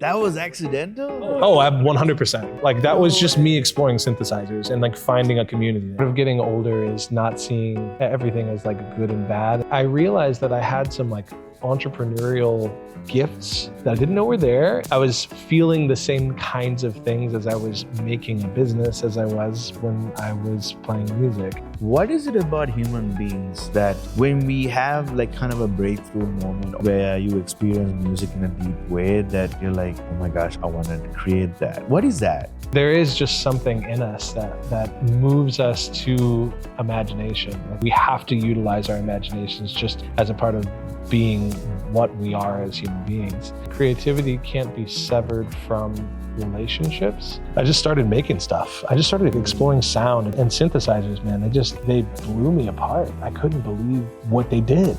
That was accidental? Oh, 100%. Like that was just me exploring synthesizers and like finding a community. Part of getting older is not seeing everything as like good and bad. I realized that I had some like entrepreneurial gifts that I didn't know were there. I was feeling the same kinds of things as I was making a business as I was when I was playing music. What is it about human beings that when we have like kind of a breakthrough moment where you experience music in a deep way that you're like, oh my gosh, I wanted to create that? What is that? There is just something in us that moves us to imagination. We have to utilize our imaginations just as a part of being what we are as human beings. Creativity can't be severed from relationships. I just started making stuff. I just started exploring sound and synthesizers, man. They blew me apart. I couldn't believe what they did.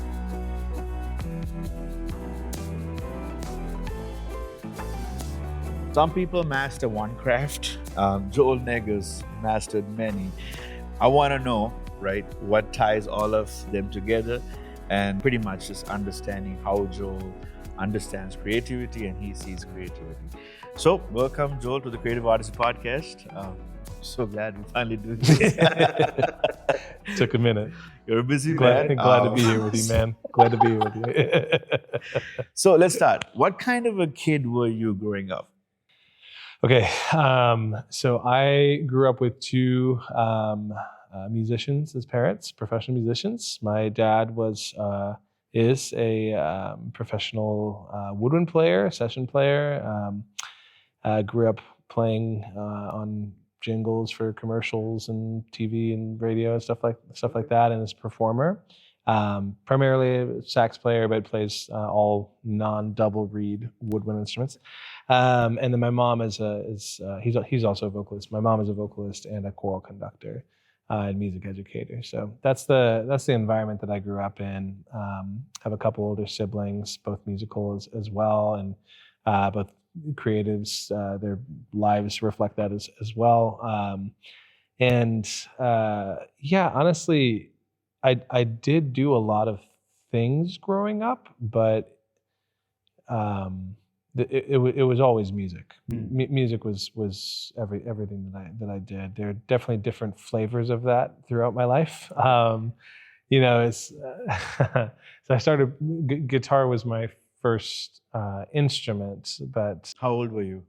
Some people master one craft. Joel Negus mastered many. I want to know, right, what ties all of them together, and pretty much just understanding how Joel understands creativity and he sees creativity. So, welcome, Joel, to the Creative Artist Podcast. So glad we finally doing it. Took a minute. You're a busy man. Glad to be here with you, man. Glad to be here with you. So let's start. What kind of a kid were you growing up? Okay, so I grew up with two musicians as parents, professional musicians. My dad is a professional woodwind player, session player. Grew up playing on jingles for commercials and TV and radio and stuff like that, and as a performer. Primarily a sax player, but plays all non-double reed woodwind instruments. And then my mom he's also a vocalist. My mom is a vocalist and a choral conductor and music educator. So that's the environment that I grew up in. Have a couple older siblings, both musical as well, and both creatives. Their lives reflect that as well. Honestly, I did do a lot of things growing up, but it was always music. Music was everything that I did. There are definitely different flavors of that throughout my life. So I started. Guitar was my first instrument, but How old were you?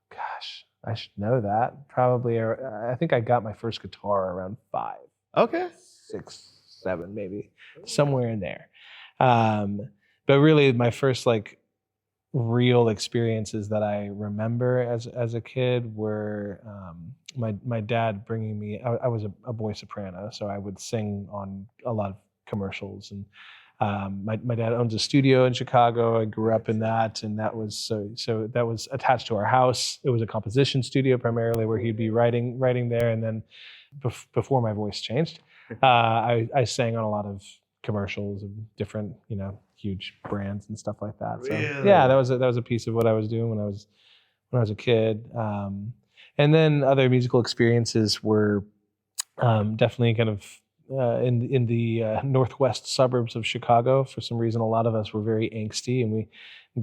gosh, I should know that. Probably, I think I got my first guitar around 5. Okay. 6, 7, maybe somewhere in there. But really, my first like real experiences that I remember as a kid were my dad bringing me. I was a boy soprano, so I would sing on a lot of commercials. And my dad owns a studio in Chicago. I grew up in that, and that was so that was attached to our house. It was a composition studio primarily, where he'd be writing there, and then before my voice changed. I sang on a lot of commercials of different, huge brands and stuff like that. So Really? yeah, that was a piece of what I was doing when I was a kid. And then other musical experiences were definitely kind of in the northwest suburbs of Chicago. For some reason, a lot of us were very angsty, and we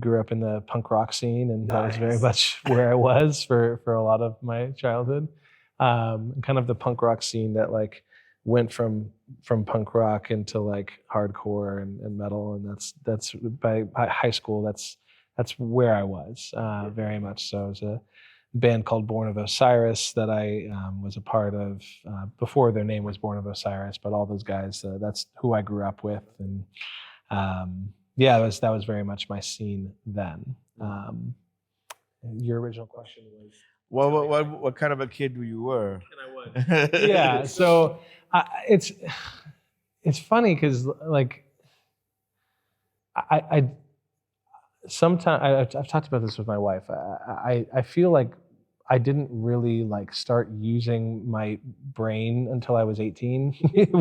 grew up in the punk rock scene, and that was very much where I was for a lot of my childhood. Kind of the punk rock scene that like went from punk rock into like hardcore and metal, and that's by high school. That's where I was very much so. It was a band called Born of Osiris that I was a part of before their name was Born of Osiris, but all those guys, that's who I grew up with, and that was very much my scene then. Your original question was, what kind of a kid you were? yeah, so it's funny because like I sometimes I've talked about this with my wife. I feel like I didn't really like start using my brain until I was 18.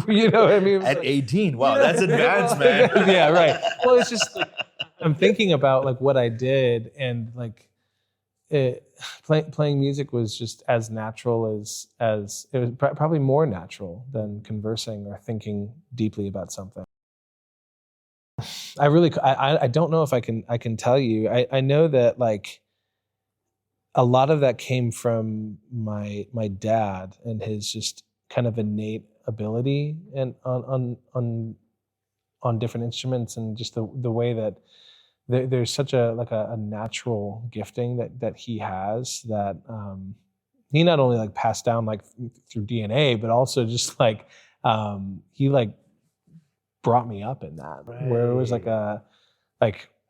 You know what I mean? At 18, wow, that's advanced, man. Yeah, right. Well, it's just like, I'm thinking about like what I did, and like playing music was just as natural as it was probably more natural than conversing or thinking deeply about something. I don't know if I can tell you. I know that like a lot of that came from my dad and his just kind of innate ability and on different instruments, and just the way that there's such a natural gifting that he has, that he not only like passed down like through DNA, but also just like he like brought me up in that, where it was like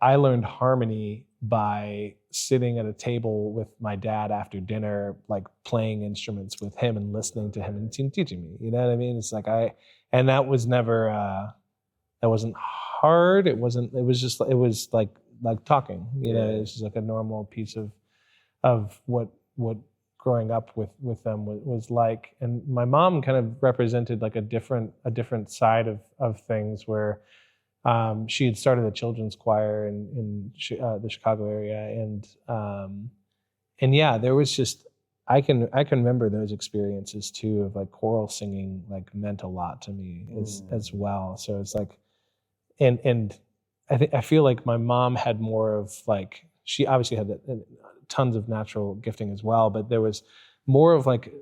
I learned harmony by sitting at a table with my dad after dinner, like playing instruments with him and listening to him and teaching me. You know what I mean? It's like and that was never that wasn't hard. It was like talking. You know, it's just like a normal piece of what growing up with them was like. And my mom kind of represented like a different side of things, where she had started a children's choir in the Chicago area, and yeah, there was just I can remember those experiences too, of like choral singing like meant a lot to me as well. So it's like, and I feel like my mom had more of like, she obviously had tons of natural gifting as well, but there was more of like,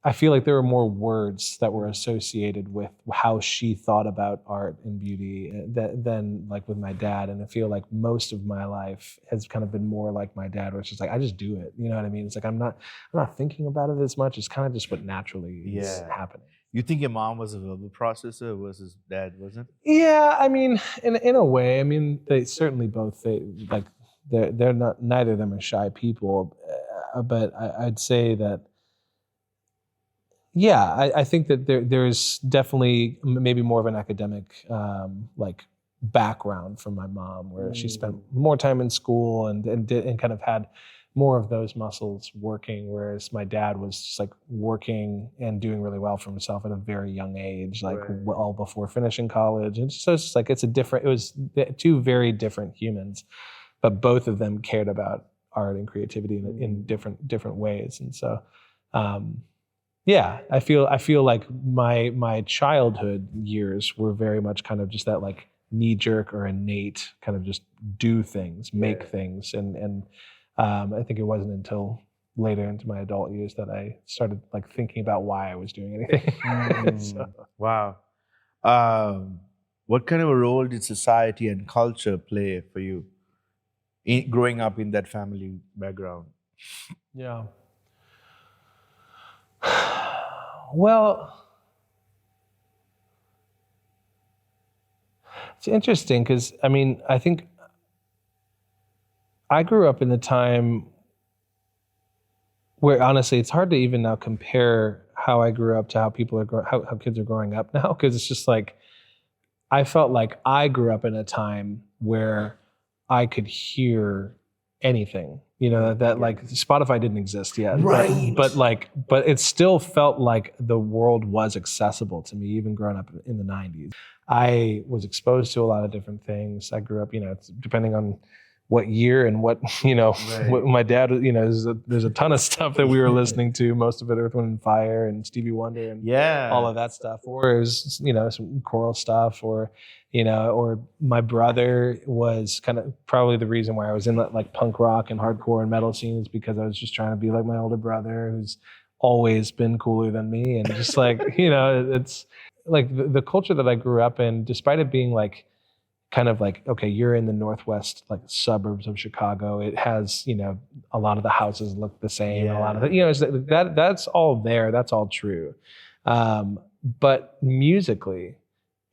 I feel like there were more words that were associated with how she thought about art and beauty than like with my dad. And I feel like most of my life has kind of been more like my dad, where it's just like, I just do it. You know what I mean? It's like, I'm not thinking about it as much. It's kind of just what naturally is happening. You think your mom was a verbal processor versus dad wasn't? Yeah, I mean, in a way, I mean, they certainly both, they're not, neither of them are shy people, but I'd say that, yeah, I think that there's definitely maybe more of an academic like background from my mom, where she spent more time in school and kind of had more of those muscles working, whereas my dad was just like working and doing really well for himself at a very young age, like well before finishing college. And so it's just like it was two very different humans, but both of them cared about art and creativity in different ways. And so yeah, I feel like my childhood years were very much kind of just that like knee jerk or innate kind of just do things, make things, and I think it wasn't until later into my adult years that I started like thinking about why I was doing anything. So. Wow. What kind of a role did society and culture play for you growing up in that family background? Yeah. Well, it's interesting because, I mean, I think I grew up in a time where honestly it's hard to even now compare how I grew up to how people are how kids are growing up now, because it's just like I felt like I grew up in a time where I could hear anything, you know, that like Spotify didn't exist yet, right? But it still felt like the world was accessible to me, even growing up in the 90s. I was exposed to a lot of different things. I grew up, you know, it's depending on what year and what, you know, what my dad, you know, there's a ton of stuff that we were listening to, most of it Earth, Wind and Fire and Stevie Wonder and all of that stuff, or it was, you know, some choral stuff, or, you know, or my brother was kind of probably the reason why I was in that like punk rock and hardcore and metal scenes, because I was just trying to be like my older brother, who's always been cooler than me. And just like, you know, it's like the culture that I grew up in, despite it being like, kind of like, okay, you're in the northwest like suburbs of Chicago. It has, you know, a lot of the houses look the same. A lot of the, you know, that's all there. That's all true. But musically,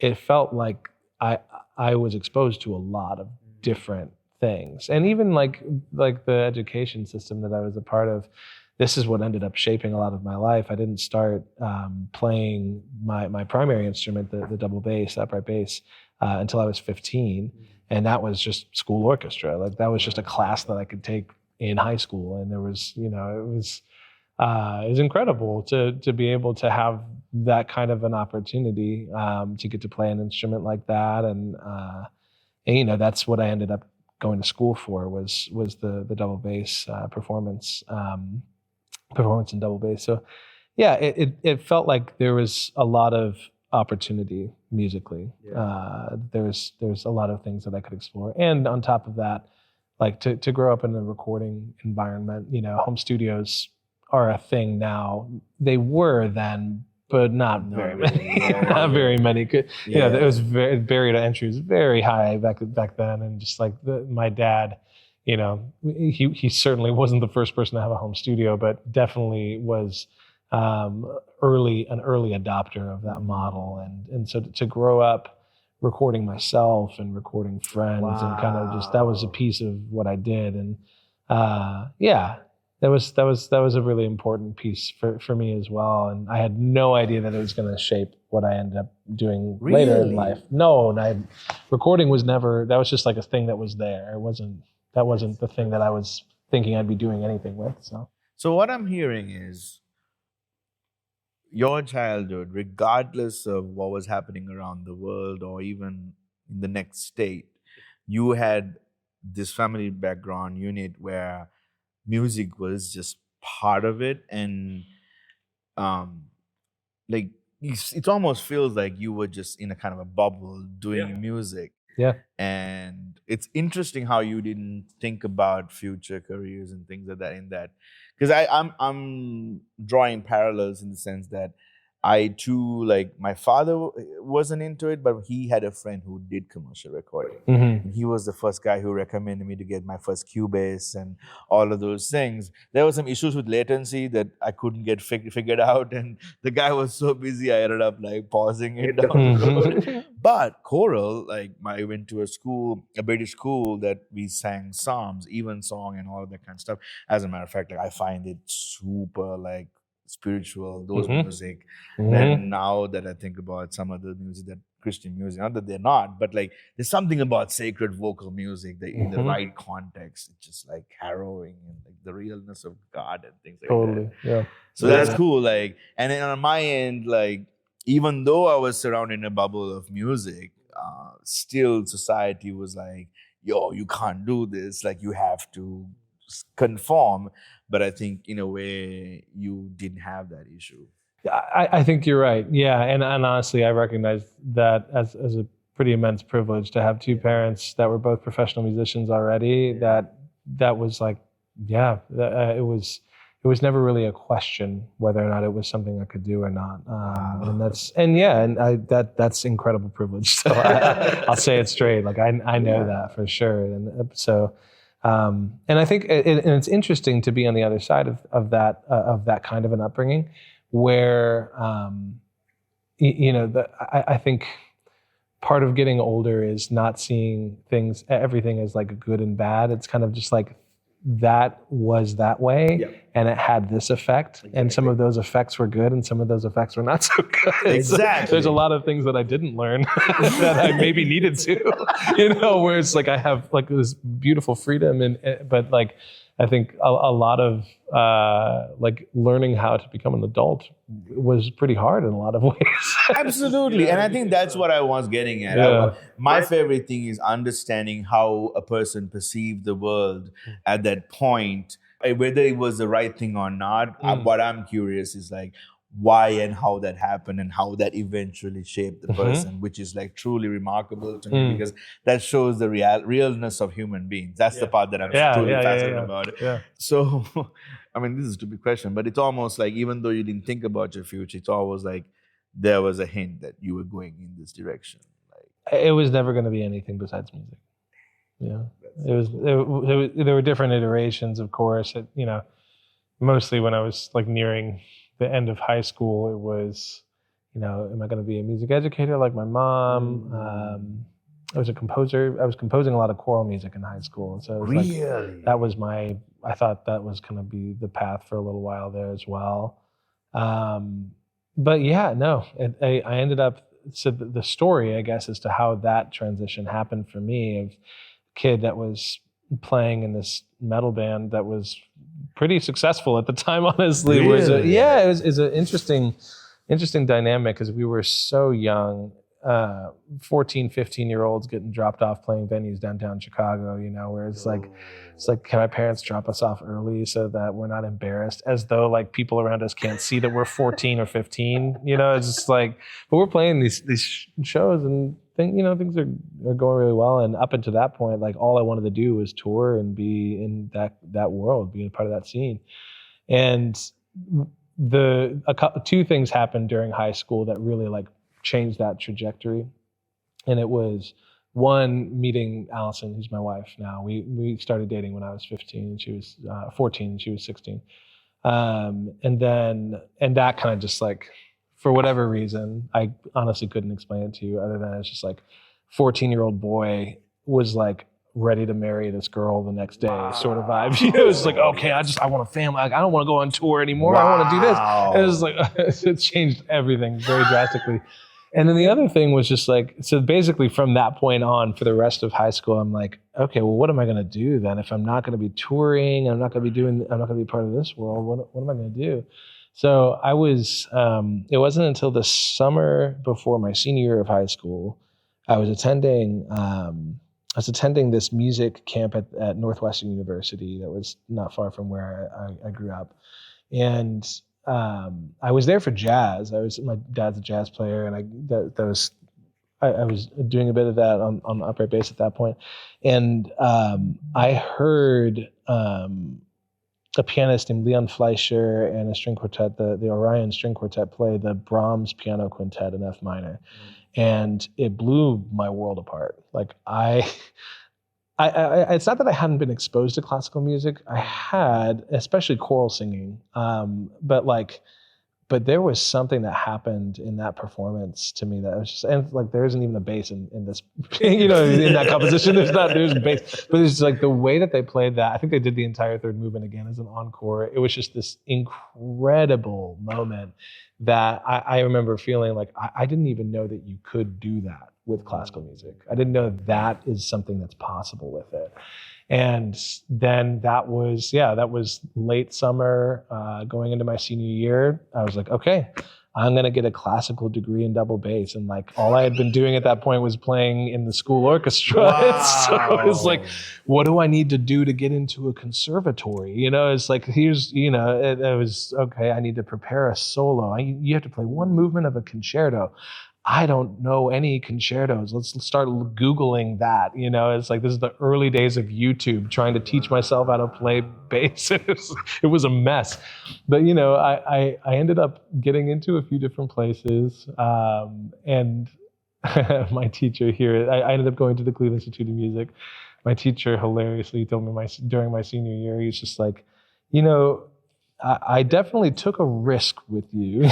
it felt like I was exposed to a lot of different things, and even like the education system that I was a part of. This is what ended up shaping a lot of my life. I didn't start playing my primary instrument, the double bass, upright bass, until I was 15, and that was just school orchestra. Like that was just a class that I could take in high school, and there was, you know, it was incredible to be able to have that kind of an opportunity to get to play an instrument like that, and you know, that's what I ended up going to school for was the double bass performance in double bass. So yeah, it felt like there was a lot of opportunity musically. Yeah. There's a lot of things that I could explore, and on top of that, like to grow up in a recording environment, home studios are a thing now. They were then, but not very many. Not very many. It was very, barrier to entry was very high back then, and just like my dad, he certainly wasn't the first person to have a home studio, but definitely was an early adopter of that model, and so to grow up recording myself and recording friends and kind of just that was a piece of what I did, and that was a really important piece for me as well, and I had no idea that it was going to shape what I ended up doing later in life. No, recording was never. That was just like a thing that was there. That wasn't the thing that I was thinking I'd be doing anything with. So what I'm hearing is your childhood, regardless of what was happening around the world or even in the next state, you had this family background unit where music was just part of it, and like it almost feels like you were just in a kind of a bubble doing music. Yeah. And it's interesting how you didn't think about future careers and things like that in that, because I'm drawing parallels in the sense that I too, like my father wasn't into it, but he had a friend who did commercial recording. Mm-hmm. And he was the first guy who recommended me to get my first Cubase and all of those things. There were some issues with latency that I couldn't get figured out. And the guy was so busy, I ended up like pausing it down the road. But choral, I went to a British school that we sang psalms, evensong and all of that kind of stuff. As a matter of fact, I find it super spiritual, those music. And now that I think about some of the music, that Christian music, not that they're not, but there's something about sacred vocal music that in the right context, it's just harrowing and the realness of God and things like that. Yeah. So that's cool. And then on my end, even though I was surrounded in a bubble of music, still society was yo, you can't do this. You have to conform. But I think in a way you didn't have that issue. I think you're right. Yeah, and honestly, I recognize that as a pretty immense privilege to have two parents that were both professional musicians already. That was it was never really a question whether or not it was something I could do or not. That's incredible privilege. So I'll say it straight. I know that for sure, and so. And I think it's interesting to be on the other side of that kind of an upbringing, where I think part of getting older is not seeing everything as good and bad. It's kind of just that was that way, and it had this effect, and some of those effects were good, and some of those effects were not so good. Exactly. So there's a lot of things that I didn't learn that I maybe needed to, where it's I have this beautiful freedom, but I think a lot of learning how to become an adult was pretty hard in a lot of ways. Absolutely. And I think that's what I was getting at. Yeah. My favorite thing is understanding how a person perceived the world at that point, whether it was the right thing or not. What I'm curious is why and how that happened and how that eventually shaped the person, which is truly remarkable to me, because that shows the realness of human beings. That's the part that I'm truly fascinated about it. Yeah. So, I mean, this is a stupid question, but it's almost even though you didn't think about your future, it's always there was a hint that you were going in this direction. It was never going to be anything besides music. Yeah. There were different iterations, of course. Mostly when I was nearing the end of high school, it was, am I going to be a music educator like my mom? I was a composer. I was composing a lot of choral music in high school. So it was I thought that was going to be the path for a little while there as well. But I ended up, so the story, I guess, as to how that transition happened for me, of a kid that was playing in this metal band that was pretty successful at the time, honestly. Really? It was an interesting dynamic, because we were so young. 14, 15-year-olds getting dropped off playing venues downtown Chicago, where it's like, can my parents drop us off early so that we're not embarrassed, as though like people around us can't see that we're 14 or 15, it's just like, but we're playing these shows and things are going really well. And up until that point, like all I wanted to do was tour and be in that world, be a part of that scene. And two things happened during high school that really like changed that trajectory. And it was, one, meeting Allison, who's my wife now. We started dating when I was 15 and she was 14 and she was 16. And that kind of just like, for whatever reason, I honestly couldn't explain it to you other than it's just like 14-year-old boy was like ready to marry this girl the next day sort of vibe. It was like, okay, I want a family. Like, I don't want to go on tour anymore. I want to do this. And it was like, it changed everything very drastically. And then the other thing was just like, so basically from that point on for the rest of high school, I'm like, okay, well, what am I going to do then? If I'm not going to be touring, I'm not going to be part of this world, what am I going to do? So I was, it wasn't until the summer before my senior year of high school, I was attending this music camp at Northwestern University that was not far from where I grew up. And I was there for jazz. My dad's a jazz player, and I was doing a bit of that on upright bass at that point. And I heard a pianist named Leon Fleischer and a string quartet, the Orion String Quartet, play the Brahms Piano Quintet in F minor. And it blew my world apart. Like I it's not that I hadn't been exposed to classical music. I had, especially choral singing. But there was something that happened in that performance to me that was just, and like there isn't even a bass in this, in that composition. There's a bass, but it's like the way that they played that. I think they did the entire third movement again as an encore. It was just this incredible moment that I remember feeling like I didn't even know that you could do that with classical music. I didn't know that is something that's possible with it. And then that was late summer, going into my senior year. I was like, okay, I'm going to get a classical degree in double bass. And like all I had been doing at that point was playing in the school orchestra. Wow. So it was like, what do I need to do to get into a conservatory? It's like, it was, okay, I need to prepare a solo. You have to play one movement of a concerto. I don't know any concertos. Let's start Googling that. It's like, this is the early days of YouTube, trying to teach myself how to play bass. It was a mess. But, I ended up getting into a few different places. And my teacher here, I ended up going to the Cleveland Institute of Music. My teacher hilariously told me during my senior year, he's just like, I definitely took a risk with you.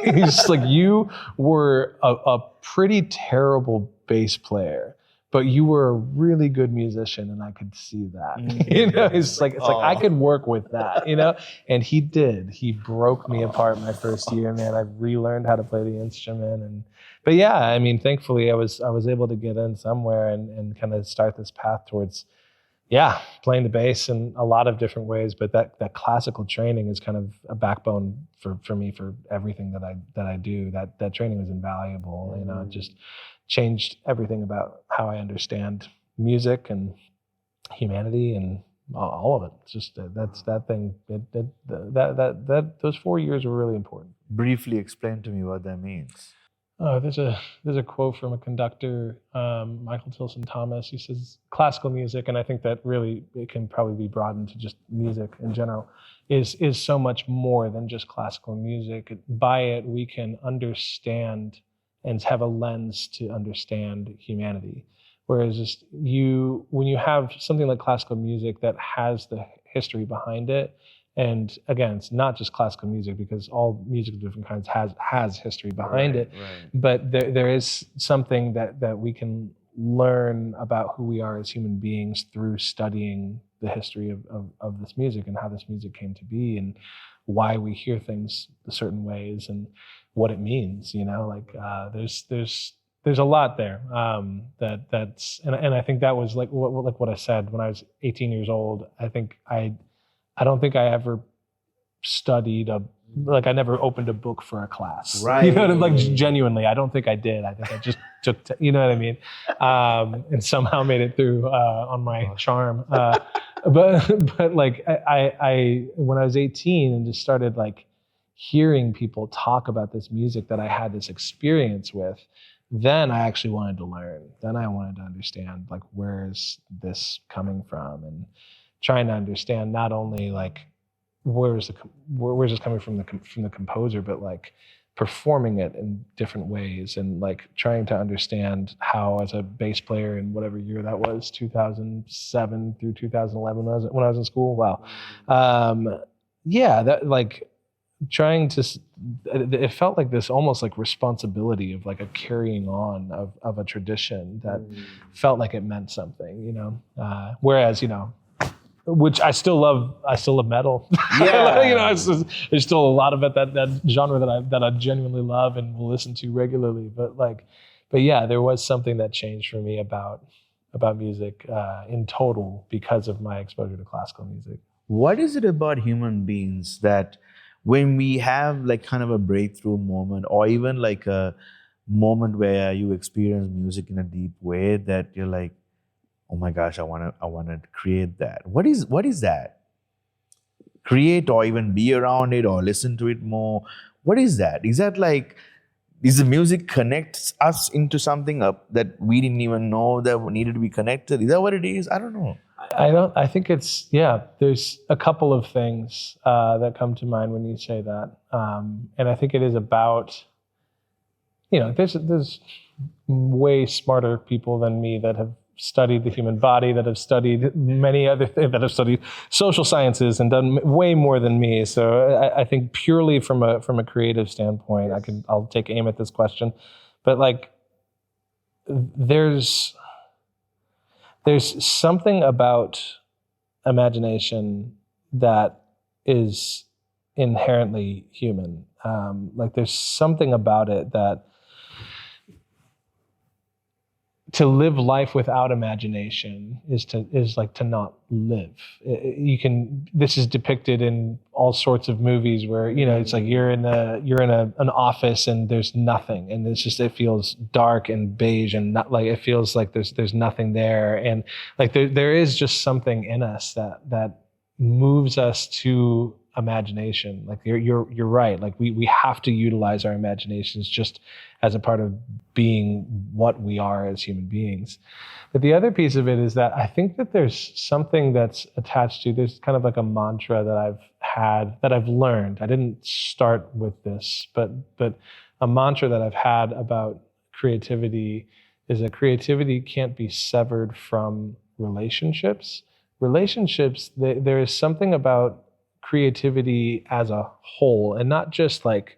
He's like, you were a pretty terrible bass player, but you were a really good musician, and I could see that. It's like I could work with that. And he did. He broke me apart my first year, man. I relearned how to play the instrument, but yeah, I mean, thankfully, I was able to get in somewhere and kind of start this path towards. Yeah, playing the bass in a lot of different ways, but that classical training is kind of a backbone for me for everything that I do. That training was invaluable. It just changed everything about how I understand music and humanity and all of it. It's just that thing. That those 4 years were really important. Briefly explain to me what that means. Oh, there's a quote from a conductor, Michael Tilson Thomas. He says, classical music, and I think that really it can probably be broadened to just music in general, is so much more than just classical music. By it, we can understand and have a lens to understand humanity. Whereas just when you have something like classical music that has the history behind it, and again, it's not just classical music, because all music of different kinds has history behind it. Right. But there is something that we can learn about who we are as human beings through studying the history of this music and how this music came to be and why we hear things certain ways and what it means. There's a lot there that's and I think that was like what I said when I was 18 years old. I don't think I ever studied I never opened a book for a class. Right. Genuinely, I don't think I did. I think I just you know what I mean? And somehow made it through on my charm. But like I when I was 18 and just started like hearing people talk about this music that I had this experience with, then I actually wanted to learn. Then I wanted to understand like where is this coming from, and trying to understand not only like where's this coming from the composer, but like performing it in different ways, and like trying to understand how, as a bass player in whatever year that was, 2007 through 2011 when I was in school. Wow. Yeah, that like trying to, it felt like this almost like responsibility of like a carrying on of a tradition that felt like it meant something, you know, whereas, you know, which I still love metal. Yeah. You know, there's still a lot of it, that genre that I genuinely love and will listen to regularly. But yeah, there was something that changed for me about music in total because of my exposure to classical music. What is it about human beings that when we have like kind of a breakthrough moment, or even like a moment where you experience music in a deep way, that you're like, oh my gosh, I want to create that. What is that? Create, or even be around it, or listen to it more. What is that? Is that like, is the music connects us into something up that we didn't even know that needed to be connected? Is that what it is? I don't know. I think it's, yeah, there's a couple of things that come to mind when you say that. And I think it is about, you know, there's way smarter people than me that have studied the human body, that have studied many other things, that have studied social sciences and done way more than me. So I think purely from a creative standpoint, I'll take aim at this question. But like, there's something about imagination that is inherently human. Like there's something about it that to live life without imagination is like to not live. This is depicted in all sorts of movies where, you know, it's like you're in an office and there's nothing, and it feels dark and beige, and not like, it feels like there's nothing there, and like there is just something in us that moves us to imagination. Like you're right. Like we have to utilize our imaginations just as a part of being what we are as human beings. But the other piece of it is that I think that there's something that's attached to, there's kind of like a mantra that I've learned. I didn't start with this, but a mantra that I've had about creativity is that creativity can't be severed from relationships. There is something about creativity as a whole, and not just like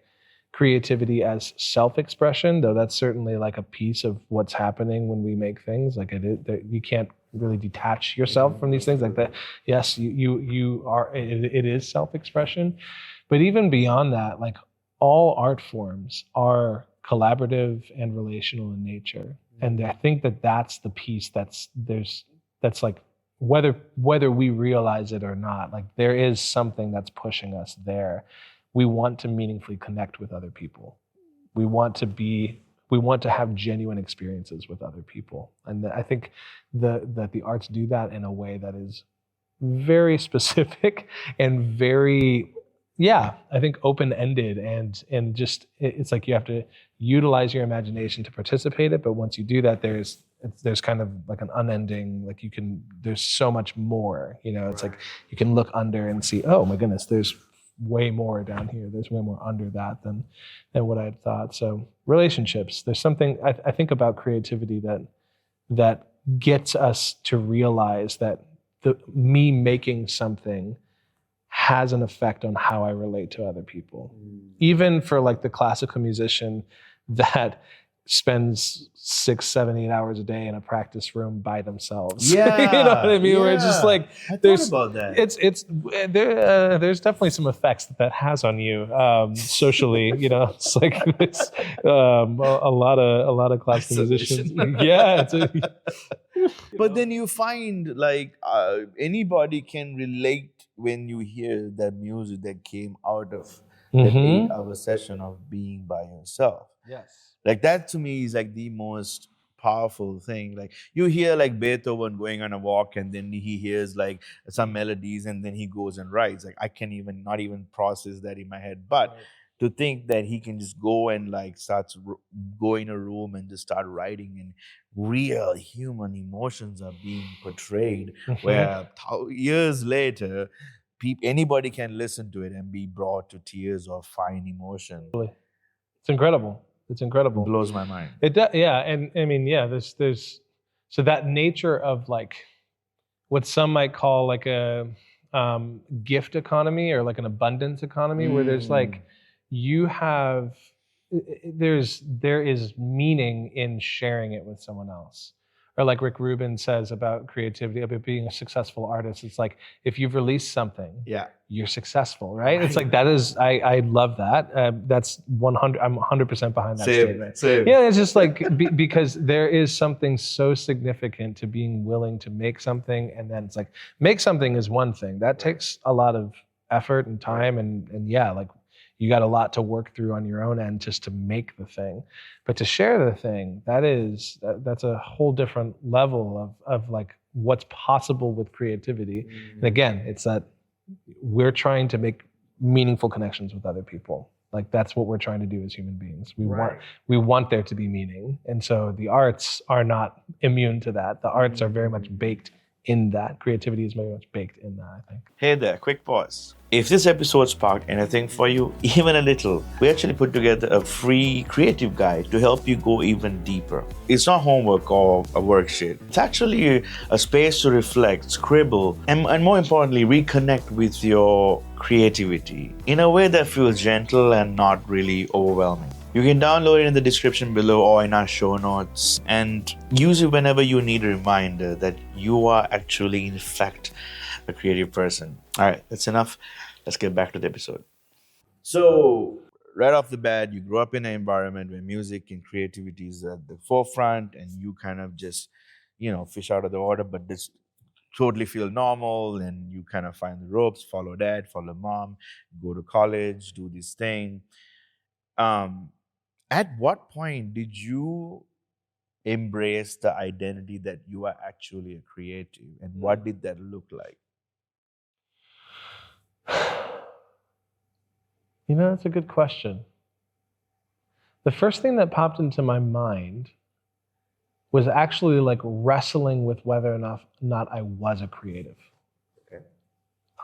creativity as self-expression, though that's certainly like a piece of what's happening when we make things. Like you can't really detach yourself from these things like that. Yes, you are, it is self-expression, but even beyond that, like all art forms are collaborative and relational in nature. And I think that that's the piece that's like, whether we realize it or not, like there is something that's pushing us there. We want to meaningfully connect with other people. We want to have genuine experiences with other people. And I think that the arts do that in a way that is very specific and very, yeah, I think open-ended, and just, it's like you have to utilize your imagination to participate it. But once you do that, there's kind of like an unending, like there's so much more, you know, it's like you can look under and see, oh my goodness, there's way more down here. There's way more under that than what I had thought. So relationships, there's something I think about creativity that gets us to realize that me making something has an effect on how I relate to other people. Even for like the classical musician that spends 6, 7, 8 hours a day in a practice room by themselves. Yeah, you know what I mean? Yeah. Where it's just like, I thought about that. There's definitely some effects that has on you socially. You know, it's like a lot of classical musicians. Yeah. But then you find like anybody can relate when you hear that music that came out of that Mhm. 8-hour session of being by yourself. Yes. Like that to me is like the most powerful thing. Like you hear like Beethoven going on a walk and then he hears like some melodies and then he goes and writes. Like I can even not even process that in my head. But Right. to think that he can just go and like go in a room and just start writing and real human emotions are being portrayed Mhm. where years later anybody can listen to it and be brought to tears or find emotion. It's incredible. It's It incredible. blows my mind. It does, yeah, and I mean, yeah. There's so that nature of like what some might call like a gift economy or like an abundance economy, where there's like you have there is meaning in sharing it with someone else. Or like Rick Rubin says about creativity, about being a successful artist, it's like if you've released something, Yeah. you're successful, right? It's like that is I love that. That's 100. I'm 100% behind that statement. Same. Yeah, it's just like because there is something so significant to being willing to make something, and then it's like make something is one thing that takes a lot of effort and time, and yeah, like you got a lot to work through on your own end just to make the thing, but to share the thing, that's a whole different level of like what's possible with creativity. And again, it's that we're trying to make meaningful connections with other people. Like that's what we're trying to do as human beings. We want there to be meaning. And so the arts are not immune to that. The arts are very much baked in that. Creativity is very much baked in that, I think. Hey there, quick pause. If this episode sparked anything for you, even a little, we actually put together a free creative guide to help you go even deeper. It's not homework or a worksheet. It's actually a space to reflect, scribble, and more importantly, reconnect with your creativity in a way that feels gentle and not really overwhelming. You can download it in the description below or in our show notes and use it whenever you need a reminder that you are actually, in fact, a creative person. All right, that's enough. Let's get back to the episode. So, right off the bat, you grew up in an environment where music and creativity is at the forefront, and you kind of just, fish out of the order, but this totally feel normal, and you kind of find the ropes, follow dad, follow mom, go to college, do this thing. Um, at what point did you embrace the identity that you are actually a creative, and what did that look like? That's a good question. The first thing that popped into my mind was actually like wrestling with whether or not I was a creative. Okay.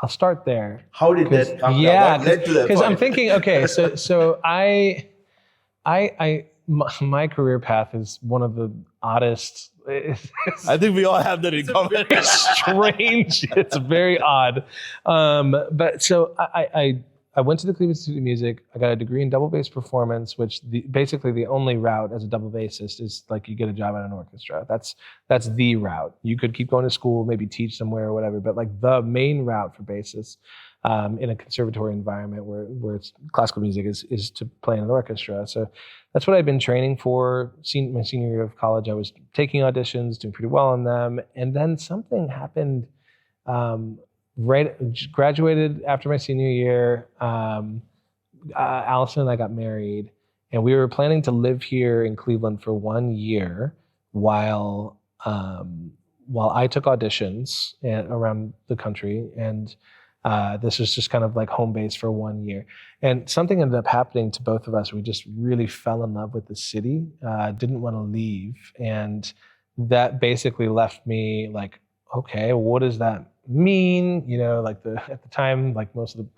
I'll start there. How did that come? Yeah, What led to that because I'm point? thinking, okay, so my career path is one of the oddest. I think we all have that in common. It's strange. It's very odd. But so I went to the Cleveland Institute of Music. I got a degree in double bass performance, which basically the only route as a double bassist is like you get a job at an orchestra. That's the route. You could keep going to school, maybe teach somewhere or whatever, but like the main route for bassists in a conservatory environment where it's classical music is to play in an orchestra. So that's what I've been training for. My senior year of college, I was taking auditions, doing pretty well on them, and then something happened. Graduated after my senior year. Allison and I got married, and we were planning to live here in Cleveland for 1 year while I took auditions around the country, and this was just kind of like home base for 1 year. And something ended up happening to both of us. We just really fell in love with the city, didn't want to leave, and that basically left me like, okay, what does that mean? Like at the time, like most of the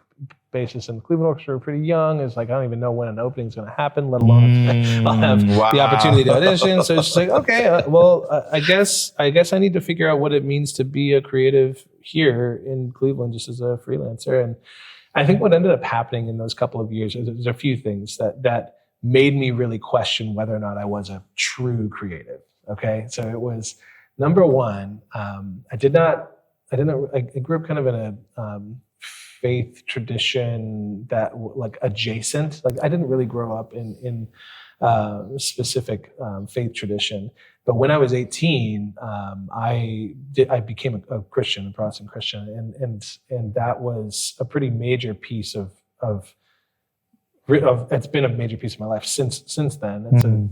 bassists in the Cleveland Orchestra were pretty young. It's like I don't even know when an opening is going to happen, let alone I'll have the opportunity to audition. So it's just like, okay, I guess I need to figure out what it means to be a creative here in Cleveland, just as a freelancer. And I think what ended up happening in those couple of years, there's a few things that made me really question whether or not I was a true creative. Okay, so it was number one. I grew up kind of in a faith tradition that like adjacent. Like I didn't really grow up in specific faith tradition. But when I was 18, I became a Christian, a Protestant Christian, and that was a pretty major piece of it's been a major piece of my life since then. And so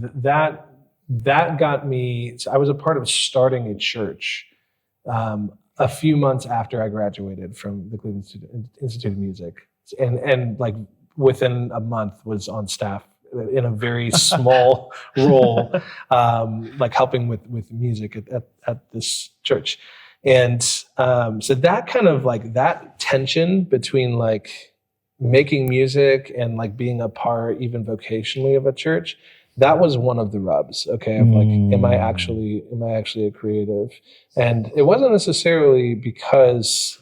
that got me. So I was a part of starting a church a few months after I graduated from the Cleveland Institute of Music, and like within a month was on staff in a very small role, like helping with music at this church. And so that kind of like that tension between like making music and like being a part even vocationally of a church, that was one of the rubs, okay, of like, am I actually a creative? And it wasn't necessarily because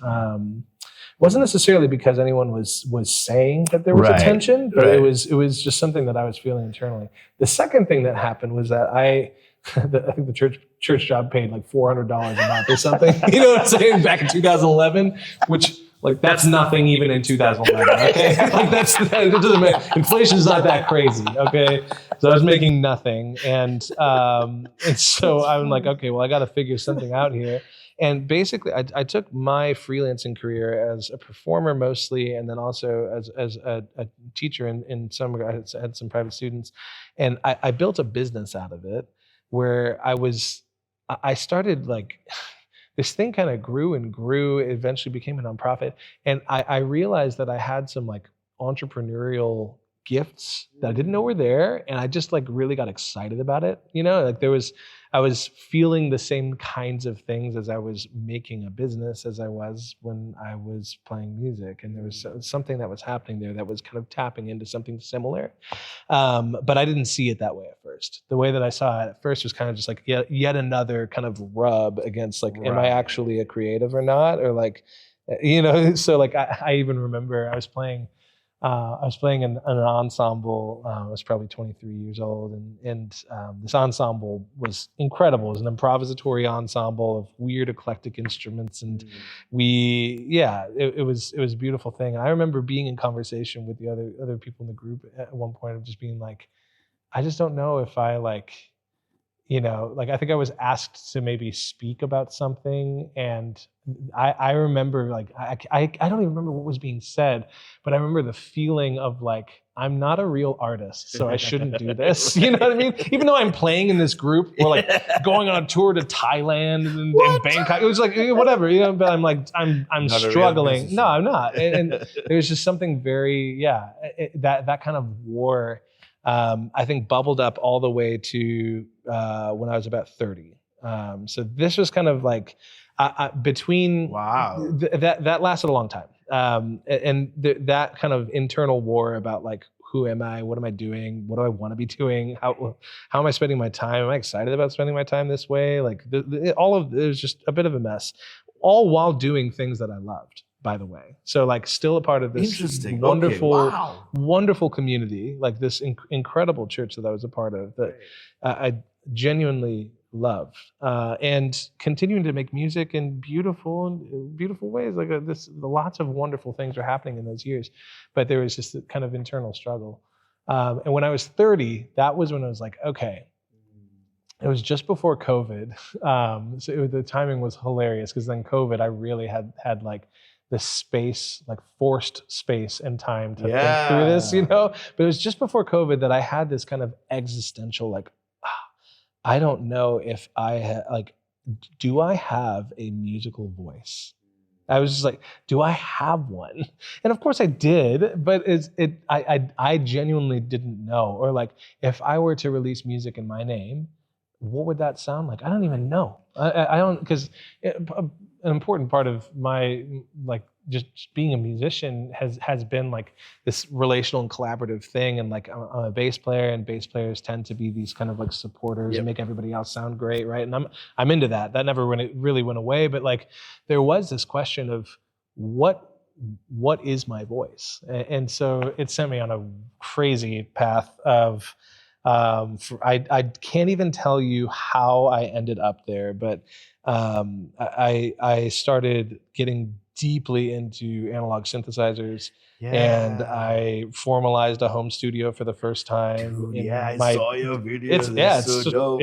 anyone was saying that there was a tension, but it was just something that I was feeling internally. The second thing that happened was that I think the church job paid like $400 a month or something. You know what I'm saying? Back in 2011, which like that's nothing even in 2011. Okay, like it doesn't matter. Inflation's not that crazy. Okay, so I was making nothing, and so I'm like, okay, well, I got to figure something out here. And basically, I took my freelancing career as a performer mostly, and then also as a teacher in some. I had some private students, and I built a business out of it where I started like. This thing kind of grew and grew. It eventually became a nonprofit. And I realized that I had some like entrepreneurial gifts that I didn't know were there. And I just like really got excited about it. You know, like I was feeling the same kinds of things as I was making a business as I was when I was playing music. And there was something that was happening there that was kind of tapping into something similar. But I didn't see it that way at first. The way that I saw it at first was kind of just like yet another kind of rub against like, am I actually a creative or not? Or like, you know, so like I even remember I was playing in an ensemble. I was probably 23 years old, and this ensemble was incredible. It was an improvisatory ensemble of weird, eclectic instruments, and it was a beautiful thing. And I remember being in conversation with the other people in the group at one point of just being like, I just don't know if I like. You know, like I think I was asked to maybe speak about something, and I remember like I don't even remember what was being said, but I remember the feeling of like I'm not a real artist, so I shouldn't do this. You know what I mean? Even though I'm playing in this group, we're like going on a tour to Thailand and Bangkok. It was like whatever, you know. But I'm like I'm struggling. No, I'm not. And there was just something very that kind of war. I think bubbled up all the way to when I was about 30. So this was kind of like between that lasted a long time. That kind of internal war about like, who am I? What am I doing? What do I want to be doing? How am I spending my time? Am I excited about spending my time this way? Like all of it was just a bit of a mess, all while doing things that I loved. By the way, so like still a part of this wonderful community, like this incredible church that I was a part of that I genuinely loved, and continuing to make music in beautiful ways. Like lots of wonderful things are happening in those years, but there was just a kind of internal struggle. And when I was 30, that was when I was like, okay. It was just before COVID, so the timing was hilarious because then COVID, I really had like the space, like forced space and time to think through this, you know? But it was just before COVID that I had this kind of existential, like, I don't know if do I have a musical voice? I was just like, do I have one? And of course I did, but I genuinely didn't know. Or like, if I were to release music in my name, what would that sound like? I don't even know. I don't, because an important part of my like just being a musician has been like this relational and collaborative thing. And like I'm a bass player, and bass players tend to be these kind of like supporters and make everybody else sound great, right? And I'm into that. That never really went away. But like there was this question of what is my voice? And so it sent me on a crazy path of I can't even tell you how I ended up there, but I started getting deeply into analog synthesizers, and I formalized a home studio for the first time. Dude, I saw your videos. It's so dope.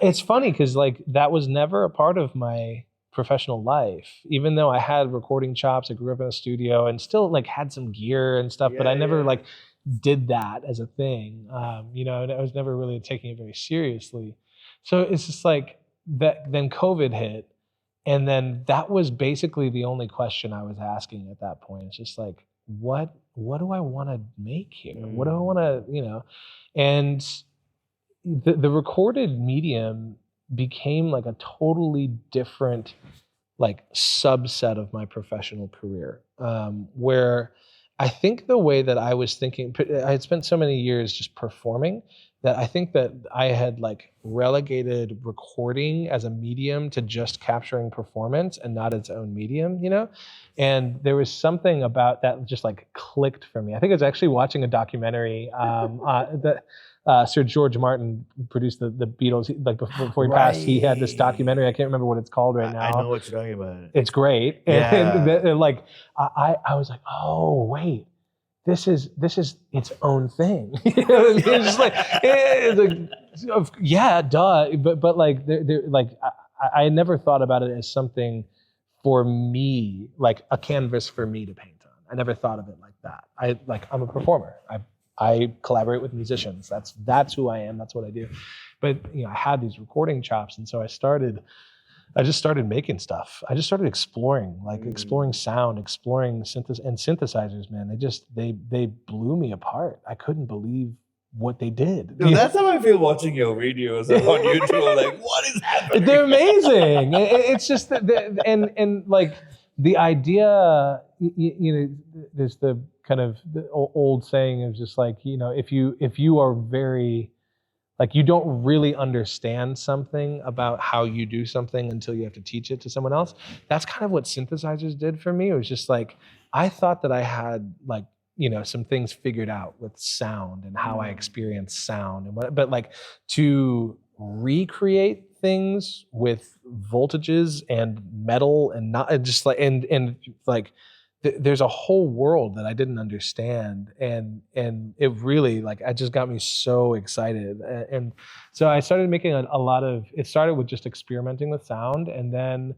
It's funny because like that was never a part of my professional life, even though I had recording chops. I grew up in a studio and still like had some gear and stuff, but I never like did that as a thing. And I was never really taking it very seriously. So it's just like that. Then COVID hit, and then that was basically the only question I was asking at that point. It's just like, what do I want to make here? What do I want to, and the recorded medium became like a totally different like subset of my professional career, where I think the way that I was thinking, I had spent so many years just performing that I think that I had like relegated recording as a medium to just capturing performance and not its own medium, And there was something about that just like clicked for me. I think I was actually watching a documentary that Sir George Martin produced the Beatles. Like before he passed, he had this documentary. I can't remember what it's called right now. I know what you're talking about. It's great. Yeah. And like I was like, oh wait, this is its own thing. It's just like, yeah, duh. But like they're like I never thought about it as something for me, like a canvas for me to paint on. I never thought of it like that. I'm a performer. I collaborate with musicians. That's who I am. That's what I do. But I had these recording chops, and so I just started making stuff. I just started exploring sound, exploring synthesizers. Man, they blew me apart. I couldn't believe what they did. That's how I feel watching your videos on YouTube. Like, what is happening? They're amazing. It's just that, and like the idea. There's the kind of the old saying of just like, if you are very, like, you don't really understand something about how you do something until you have to teach it to someone else. That's kind of what synthesizers did for me. It was just like, I thought that I had like, some things figured out with sound and how I experience sound but like to recreate things with voltages and metal and not just like, and like, there's a whole world that I didn't understand, and it really like it just got me so excited, and so I started making a lot of. It started with just experimenting with sound, and then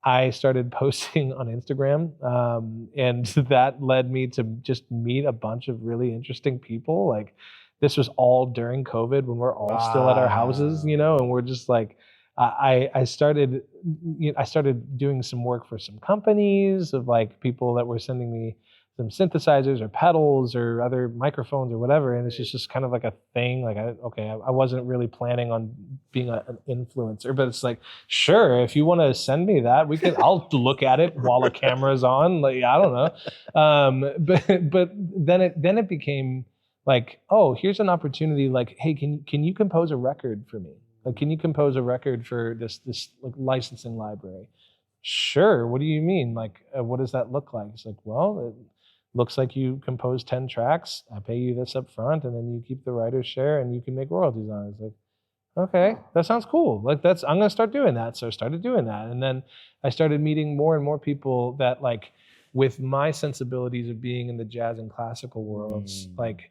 I started posting on Instagram, and that led me to just meet a bunch of really interesting people. Like this was all during COVID when we're all still at our houses, and we're just like. I started doing some work for some companies of like people that were sending me some synthesizers or pedals or other microphones or whatever, and it's just kind of like a thing. Like I wasn't really planning on being an influencer, but it's like, sure, if you want to send me that, I'll look at it while the camera's on. Like I don't know, but then it became like, oh, here's an opportunity. Like, hey, can you compose a record for me? Like, can you compose a record for this like licensing library? Sure. What do you mean? Like, what does that look like? It's like, well, it looks like you compose 10 tracks. I pay you this up front, and then you keep the writer's share, and you can make royalties on it. It's like, okay, that sounds cool. Like I'm going to start doing that. So I started doing that. And then I started meeting more and more people that like, with my sensibilities of being in the jazz and classical worlds, like,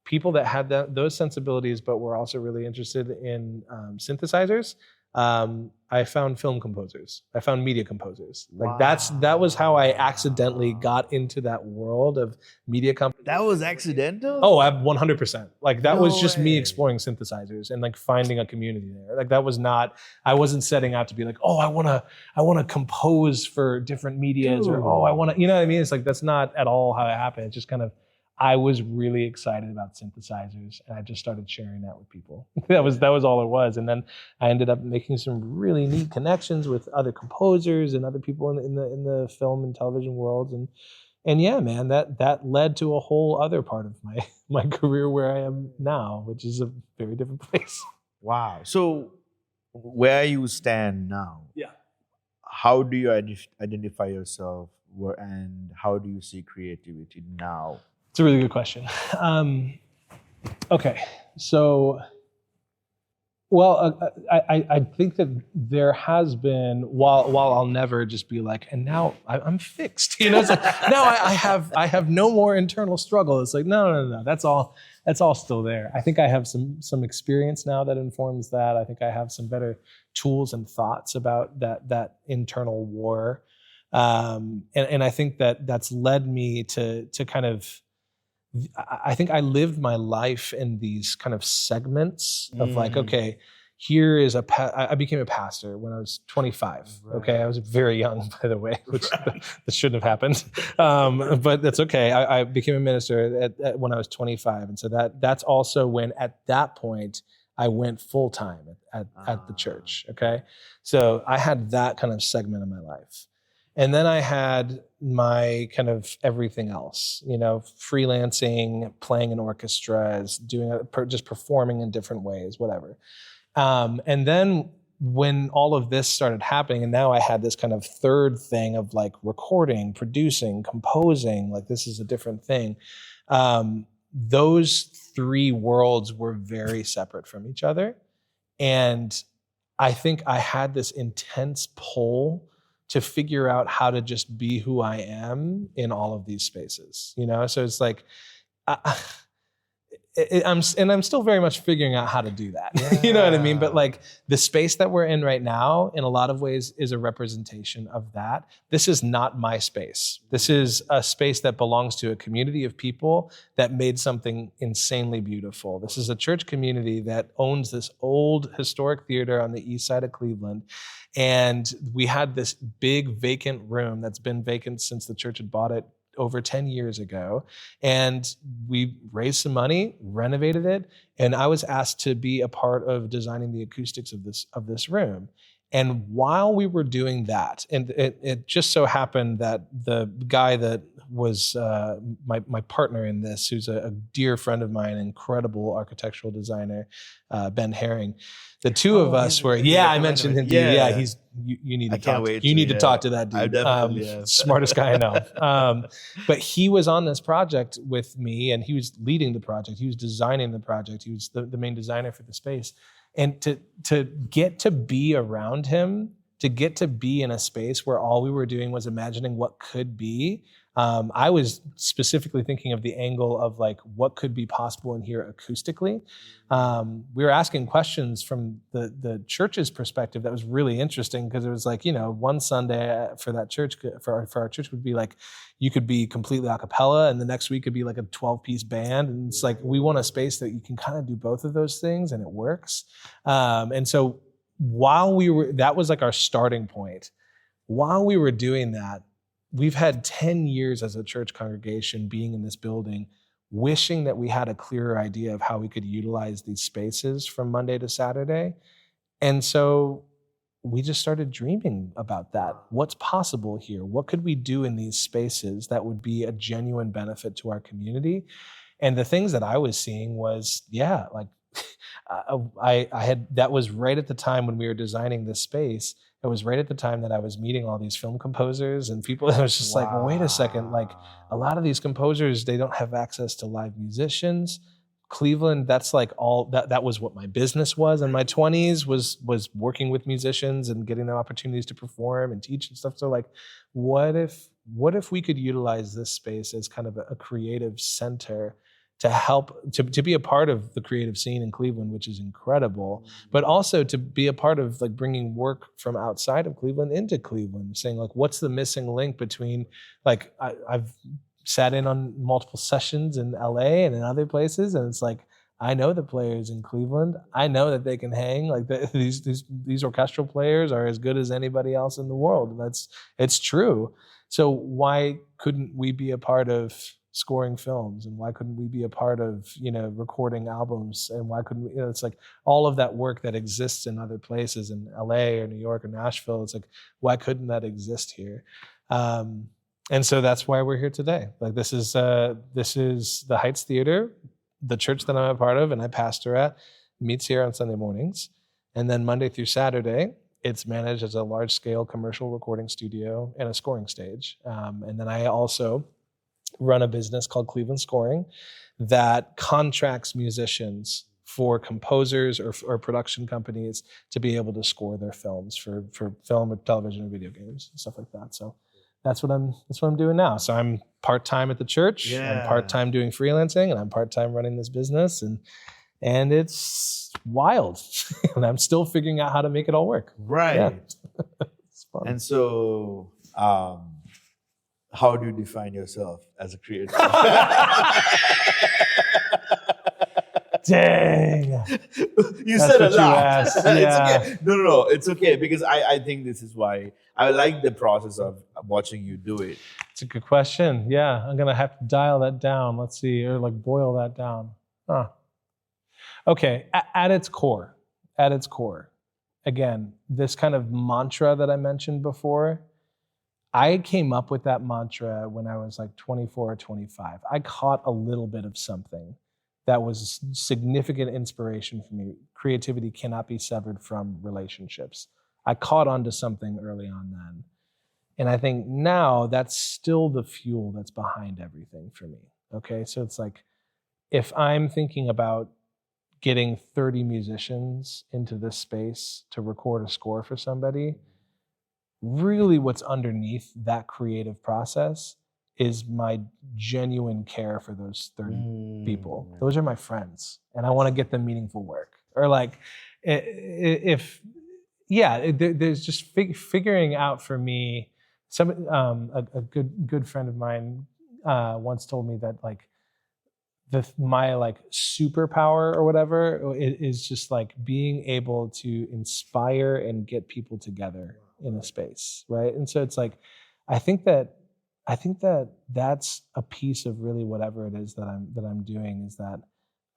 people that had those sensibilities, but were also really interested in synthesizers. I found film composers. I found media composers. Like that was how I accidentally got into that world of media companies. That was accidental? Oh, 100%. Like that was just me exploring synthesizers and like finding a community there. Like that was not. I wasn't setting out to be like, oh, I wanna compose for different medias, or oh, I wanna. You know what I mean? It's like that's not at all how it happened. It's just kind of. I was really excited about synthesizers, and I just started sharing that with people. that was all it was. And then I ended up making some really neat connections with other composers and other people in the film and television worlds. And yeah, man, that led to a whole other part of my career where I am now, which is a very different place. Wow. So where you stand now, how do you identify yourself, and how do you see creativity now? It's a really good question. Okay, so Well, I think that there has been, while I'll never just be like, and now I'm fixed. It's like now I have no more internal struggle. It's like no. That's all still there. I think I have some experience now that informs that. I think I have some better tools and thoughts about that internal war, and I think that's led me to kind of. I think I lived my life in these kind of segments of like, okay, here is I became a pastor when I was 25. Right. Okay, I was very young, by the way, which that shouldn't have happened, but that's okay. I became a minister when I was 25, and so that's also when at that point I went full time at the church. Okay, so I had that kind of segment of my life. And then I had my kind of everything else, freelancing, playing in orchestras, just performing in different ways, whatever. And then when all of this started happening, and now I had this kind of third thing of like recording, producing, composing, like this is a different thing. Those three worlds were very separate from each other. And I think I had this intense pull to figure out how to just be who I am in all of these spaces, So it's like, I'm still very much figuring out how to do that. Yeah. You know what I mean? But like the space that we're in right now, in a lot of ways, is a representation of that. This is not my space. This is a space that belongs to a community of people that made something insanely beautiful. This is a church community that owns this old historic theater on the east side of Cleveland. And we had this big vacant room that's been vacant since the church had bought it over 10 years ago. And we raised some money, renovated it. And I was asked to be a part of designing the acoustics of this room. And while we were doing that, and it just so happened that the guy that was my partner in this, who's a dear friend of mine, incredible architectural designer, Ben Herring, the two of us were, I mentioned him to you. Yeah, you need to talk. You need to talk to that dude. Smartest guy I know. But he was on this project with me, and he was leading the project. He was designing the project. He was the main designer for the space. And to get to be around him, to get to be in a space where all we were doing was imagining what could be. I was specifically thinking of the angle of like what could be possible in here acoustically. We were asking questions from the church's perspective that was really interesting, because it was like, one Sunday for that church, for our church would be like, you could be completely a cappella, and the next week could be like a 12-piece band. And it's like, we want a space that you can kind of do both of those things and it works. And so while that was like our starting point. While we were doing that, we've had 10 years as a church congregation being in this building, wishing that we had a clearer idea of how we could utilize these spaces from Monday to Saturday. And so we just started dreaming about that. What's possible here? What could we do in these spaces that would be a genuine benefit to our community? And the things that I was seeing was, that was right at the time when we were designing this space. It was right at the time that I was meeting all these film composers and people. I was just like, well, wait a second. Like a lot of these composers, they don't have access to live musicians. Cleveland, that's like all that was what my business was in my 20s was working with musicians and getting them opportunities to perform and teach and stuff. So like, what if we could utilize this space as kind of a creative center to help to be a part of the creative scene in Cleveland, which is incredible, but also to be a part of like bringing work from outside of Cleveland into Cleveland, saying like, what's the missing link between like, I've sat in on multiple sessions in LA and in other places, and it's like, I know the players in Cleveland. I know that they can hang. Like these orchestral players are as good as anybody else in the world. It's true. So why couldn't we be a part of scoring films, and why couldn't we be a part of recording albums, and why couldn't we, it's like all of that work that exists in other places in LA or New York or Nashville, it's like, why couldn't that exist here? And so that's why we're here today. Like this is the Heights Theater, the church that I'm a part of and I pastor at, meets here on Sunday mornings, and then Monday through Saturday it's managed as a large scale commercial recording studio and a scoring stage. And then I also run a business called Cleveland Scoring that contracts musicians for composers or production companies to be able to score their films for film or television or video games and stuff like that. So that's what I'm doing now. So I'm part-time at the church, I'm part-time doing freelancing, and I'm part-time running this business, and it's wild. And I'm still figuring out how to make it all work. Right. Yeah. It's fun. And so, how do you define yourself as a creator? Dang. You That's said a what you lot. asked. It's Yeah. okay. No. It's okay, because I think this is why I like the process of watching you do it. It's a good question. Yeah, I'm gonna have to dial that down. Let's see, or like boil that down. Okay, at its core, again, this kind of mantra that I mentioned before, I came up with that mantra when I was like 24 or 25. I caught a little bit of something that was significant inspiration for me. Creativity cannot be severed from relationships. I caught onto something early on then. And I think now that's still the fuel that's behind everything for me. Okay, so it's like, if I'm thinking about getting 30 musicians into this space to record a score for somebody, really what's underneath that creative process is my genuine care for those 30 people. Those are my friends, and I want to get them meaningful work. Or like, there's just figuring out for me. A good friend of mine once told me that like my like superpower or whatever is just like being able to inspire and get people together in a space, right? And so it's like, I think that that's a piece of really whatever it is that I'm doing, is that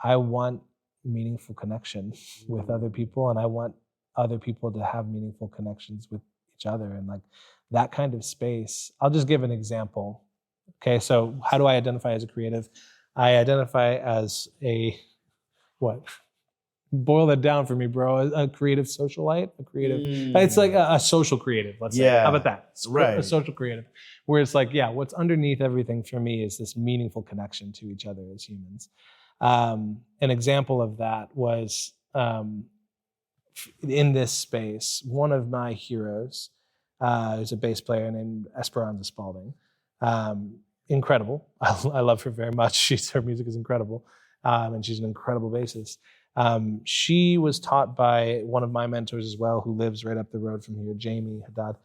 I want meaningful connection with other people, and I want other people to have meaningful connections with each other, and like that kind of space. I'll just give an example. Okay, so how do I identify as a creative? I identify as what? Boil that down for me, bro. A creative socialite, a creative. It's like a social creative, let's say. How about that? Right. A social creative. Where it's like, yeah, what's underneath everything for me is this meaningful connection to each other as humans. An example of that was in this space, one of my heroes is a bass player named Esperanza Spalding. Incredible. I love her very much. Her music is incredible. And she's an incredible bassist. She was taught by one of my mentors as well, who lives right up the road from here, Jamie Haddad,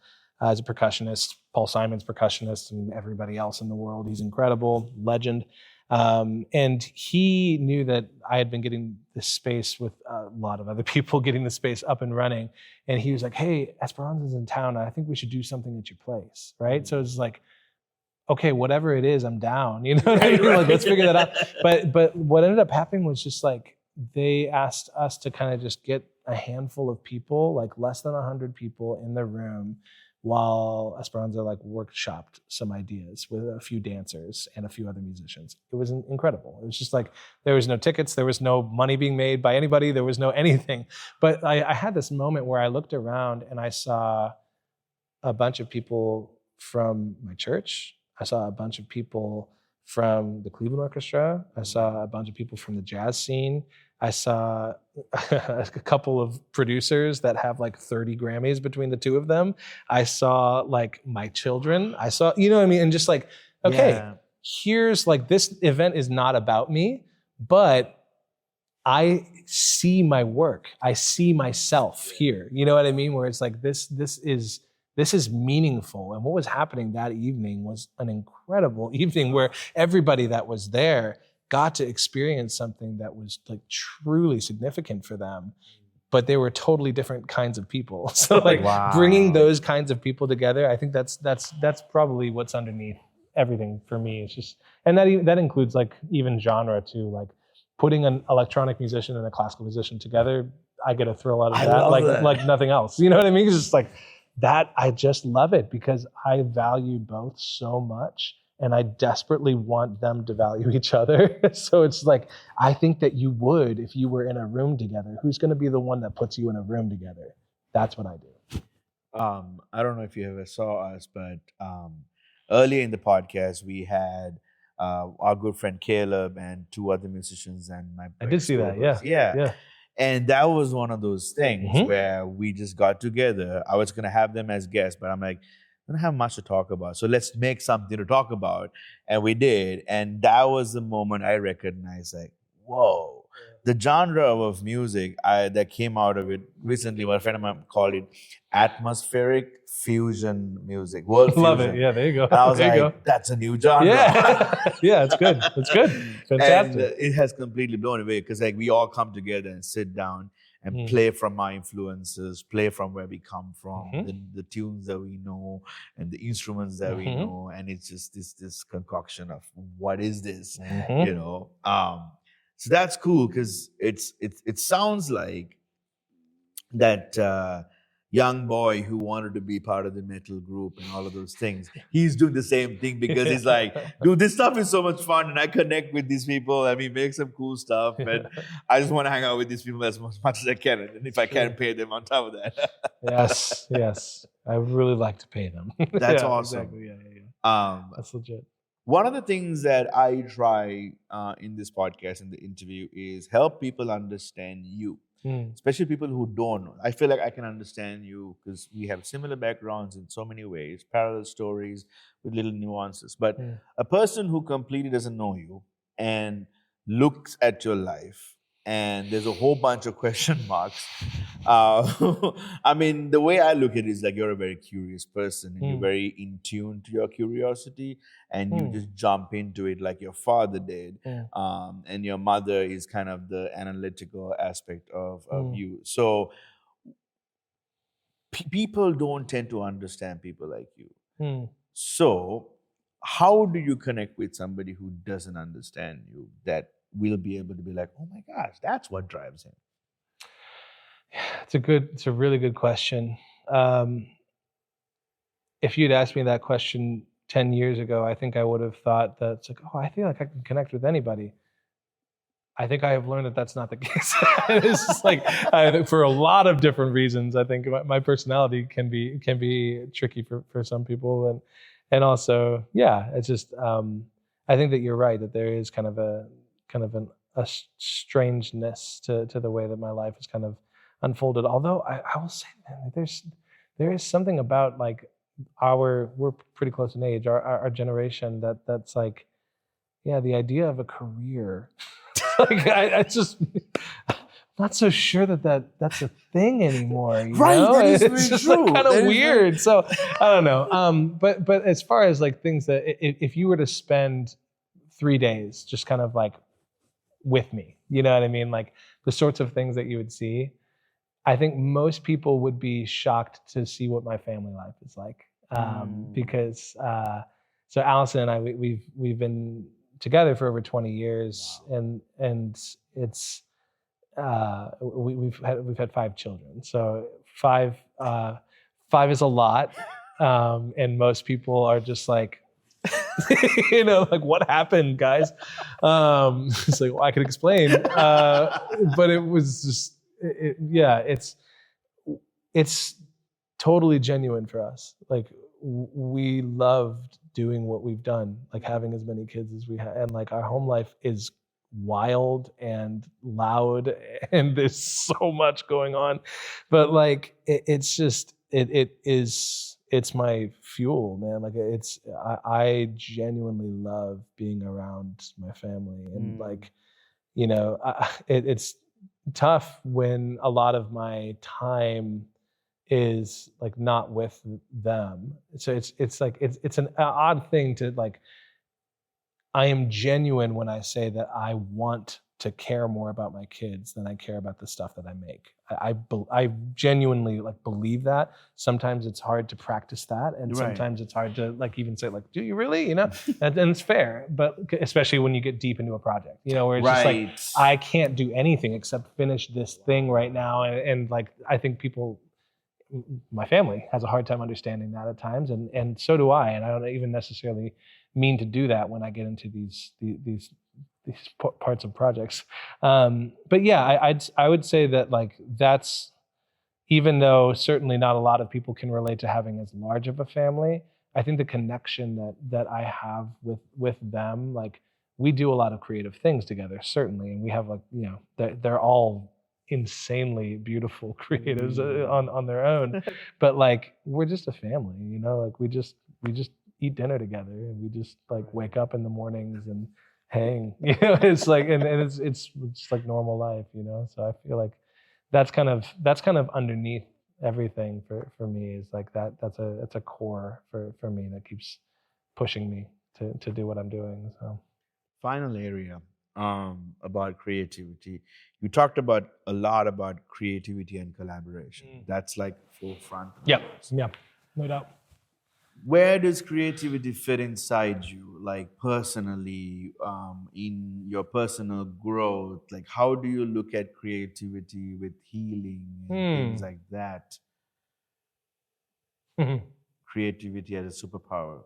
as a percussionist. Paul Simon's percussionist, and everybody else in the world. He's incredible, legend. And he knew that I had been getting this space with a lot of other people, getting the space up and running. And he was like, hey, Esperanza's in town. I think we should do something at your place, right? So it's like, okay, whatever it is, I'm down. You know what I mean? Like, let's figure that out. But what ended up happening was just like, they asked us to kind of just get a handful of people, like less than 100 people in the room, while Esperanza like workshopped some ideas with a few dancers and a few other musicians. It was incredible. It was just like, there was no tickets, there was no money being made by anybody, there was no anything. But I had this moment where I looked around and I saw a bunch of people from my church. I saw a bunch of people from the Cleveland Orchestra. I saw a bunch of people from the jazz scene. I saw a couple of producers that have like 30 Grammys between the two of them. I saw like my children. I saw, you know what I mean? And just like, okay, here's like, this event is not about me, but I see my work. I see myself here. You know what I mean? Where it's like, this is meaningful. And what was happening that evening was an incredible evening where everybody that was there got to experience something that was like truly significant for them, but they were totally different kinds of people. So like bringing those kinds of people together, I think that's probably what's underneath everything for me. It's just, and that includes like even genre too, like putting an electronic musician and a classical musician together. I get a thrill out of that, like nothing else. You know what I mean? It's just like that. I just love it because I value both so much. And I desperately want them to value each other. So it's like, I think that you would, if you were in a room together, who's going to be the one that puts you in a room together? That's what I do. I don't know if you ever saw us, but earlier in the podcast, we had our good friend Caleb and two other musicians and my I did see that. Yeah. yeah. Yeah. And that was one of those things Mhm. where we just got together. I was gonna have them as guests, but I'm like, I don't have much to talk about. So let's make something to talk about. And we did. And that was the moment I recognized, like, whoa, the genre of music that came out of it recently, what a friend of mine called it atmospheric fusion music, world Love fusion. it. Yeah, there you go. And I was there you like, go. that's a new genre. Yeah. Yeah, it's good. It's good. Fantastic. And it has completely blown away because like we all come together and sit down and play from our influences, play from where we come from, the tunes that we know and the instruments that we know, and it's just this concoction of what is this, you know? So that's cool because it sounds like that young boy who wanted to be part of the metal group and all of those things. He's doing the same thing because he's like, dude, this stuff is so much fun and I connect with these people and we make some cool stuff and I just want to hang out with these people as much as I can. And if I can pay them on top of that. Yes. I would really like to pay them. That's awesome. Exactly. Yeah. That's legit. One of the things that I try in this podcast, in the interview, is help people understand you. Especially people who don't know. I feel like I can understand you because we have similar backgrounds in so many ways, parallel stories with little nuances. But a person who completely doesn't know you and looks at your life and there's a whole bunch of question marks. I mean, the way I look at it is like you're a very curious person and you're very in tune to your curiosity and you just jump into it like your father did. And your mother is kind of the analytical aspect of you. So people don't tend to understand people like you. So how do you connect with somebody who doesn't understand you that will be able to be like, oh my gosh, that's what drives him? It's a really good question. If you'd asked me that question 10 years ago, I think I would have thought that it's like, oh, I feel like I can connect with anybody. I think I have learned that that's not the case. It's just like, for a lot of different reasons, I think my personality can be tricky for some people. And also, yeah, it's just, I think that you're right, that there is kind of a strangeness to the way that my life is kind of unfolded. Although I will say, man, there is something about like we're pretty close in age, our generation that's like, yeah, the idea of a career. Like I just I'm not so sure that's a thing anymore. You know? That is it's just like, kind of weird. So I don't know. But as far as like things that if you were to spend 3 days just kind of like with me, you know what I mean? Like the sorts of things that you would see, I think most people would be shocked to see what my family life is like. Because so Allison and I, we've been together for over 20 years, and it's we've had 5 children. So five is a lot, and most people are just like, you know, like what happened, guys? It's like, well, I could explain, but it was just, it's totally genuine for us. Like we loved doing what we've done, like having as many kids as we have, and like our home life is wild and loud and there's so much going on, but like it's my fuel, man. Like I genuinely love being around my family, and like, you know, it's tough when a lot of my time is like not with them. So it's like it's an odd thing to like. I am genuine when I say that I want to care more about my kids than I care about the stuff that I make. I genuinely like believe that. Sometimes it's hard to practice that, and sometimes it's hard to like even say like, do you really? You know, and it's fair, but especially when you get deep into a project, you know, where it's just like I can't do anything except finish this thing right now, and like I think people. My family has a hard time understanding that at times, and so do I. And I don't even necessarily mean to do that when I get into these parts of projects. But yeah, I would say that like that's, even though certainly not a lot of people can relate to having as large of a family, I think the connection that I have with them, like we do a lot of creative things together, certainly, and we have like they're all insanely beautiful creatives on their own, but like we're just a family, like we just eat dinner together and we just like wake up in the mornings and hang, it's like and it's just like normal life, so I feel like that's kind of underneath everything for me is like that's a core for me that keeps pushing me to do what I'm doing. So Final area about creativity. You talked about a lot about creativity and collaboration. That's like forefront. yeah, no doubt. Where does creativity fit inside you, like personally, in your personal growth? Like, how do you look at creativity with healing and things like that? Creativity as a superpower.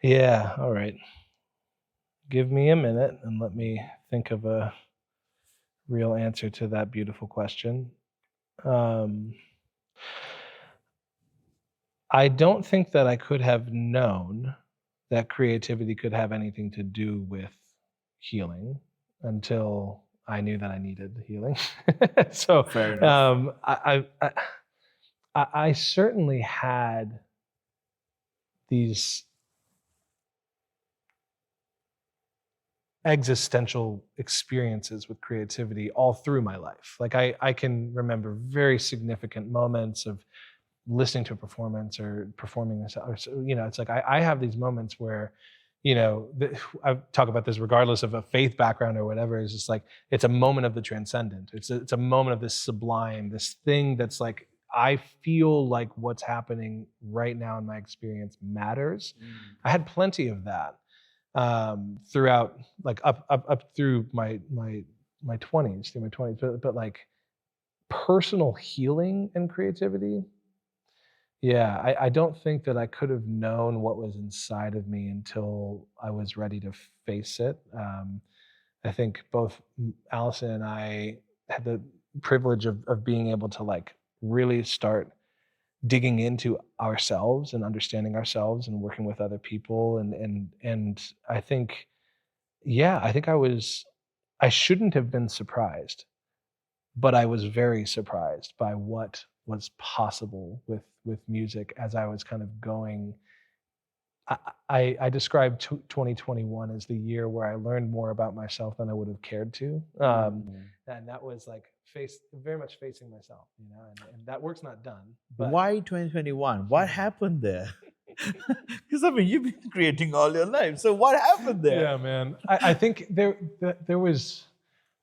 Yeah, all right. Give me a minute and let me think of a real answer to that beautiful question. I don't think that I could have known that creativity could have anything to do with healing until I knew that I needed healing. So Fair enough. I certainly had these existential experiences with creativity all through my life. Like I can remember very significant moments of listening to a performance or performing this, or it's like I have these moments where I talk about this regardless of a faith background or whatever. It's just like it's a moment of the transcendent. It's a moment of this sublime, this thing that's like I feel like what's happening right now in my experience matters. I had plenty of that throughout, like up through my 20s, but like personal healing and creativity. Yeah, I don't think that I could have known what was inside of me until I was ready to face it. I think both Allison and I had the privilege of being able to like really start digging into ourselves and understanding ourselves and working with other people. And I think, yeah, I shouldn't have been surprised, but I was very surprised by what was possible with music as I was kind of going. I described 2021 as the year where I learned more about myself than I would have cared to, and that was like very much facing myself, and that work's not done. But Why 2021? What happened there? Because I mean, you've been creating all your life. So what happened there? yeah, man, I think there was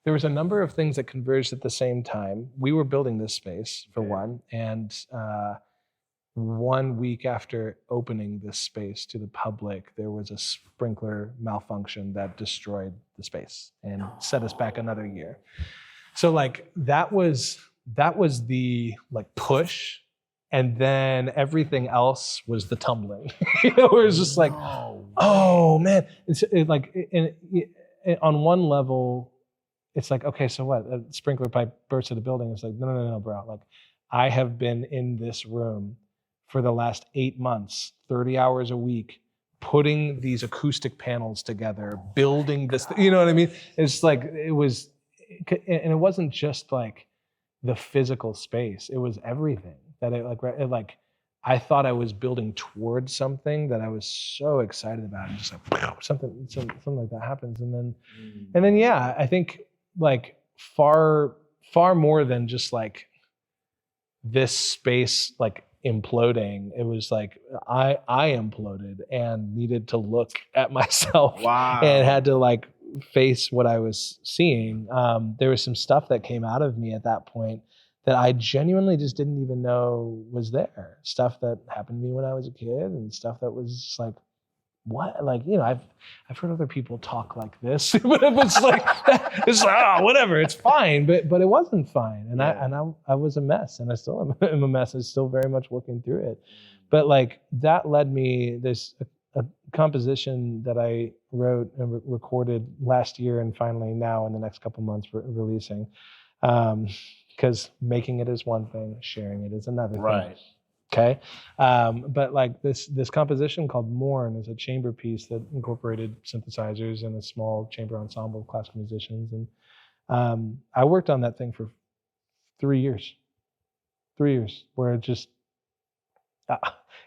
a number of things that converged at the same time. We were building this space for one, and 1 week after opening this space to the public, there was a sprinkler malfunction that destroyed the space and set us back another year. So like that was the like push, and then everything else was the tumbling. It was just like, oh man, on one level, it's like, okay, so what? A sprinkler pipe burst in the building. It's like, no, bro. Like, I have been in this room for the last 8 months, 30 hours a week, putting these acoustic panels together, building this, you know what I mean? It's like, and it wasn't just like the physical space, it was everything that I thought I was building towards something that I was so excited about, and just like something like that happens. And then yeah, I think like far more than just like this space like imploding, it was like I imploded and needed to look at myself. Wow. And had to like face what I was seeing. There was some stuff that came out of me at that point that I genuinely just didn't even know was there. Stuff that happened to me when I was a kid, and stuff that was just like, what? Like, I've heard other people talk like this, but it was like, whatever, it's fine. But it wasn't fine. And I was a mess, and I still am a mess. I'm still very much working through it. But like that led me this a composition that I wrote and recorded last year, and finally now in the next couple months releasing. Because making it is one thing, sharing it is another thing. Okay. But like this composition called Mourn is a chamber piece that incorporated synthesizers and a small chamber ensemble of classical musicians. And I worked on that thing for 3 years. 3 years, where it just,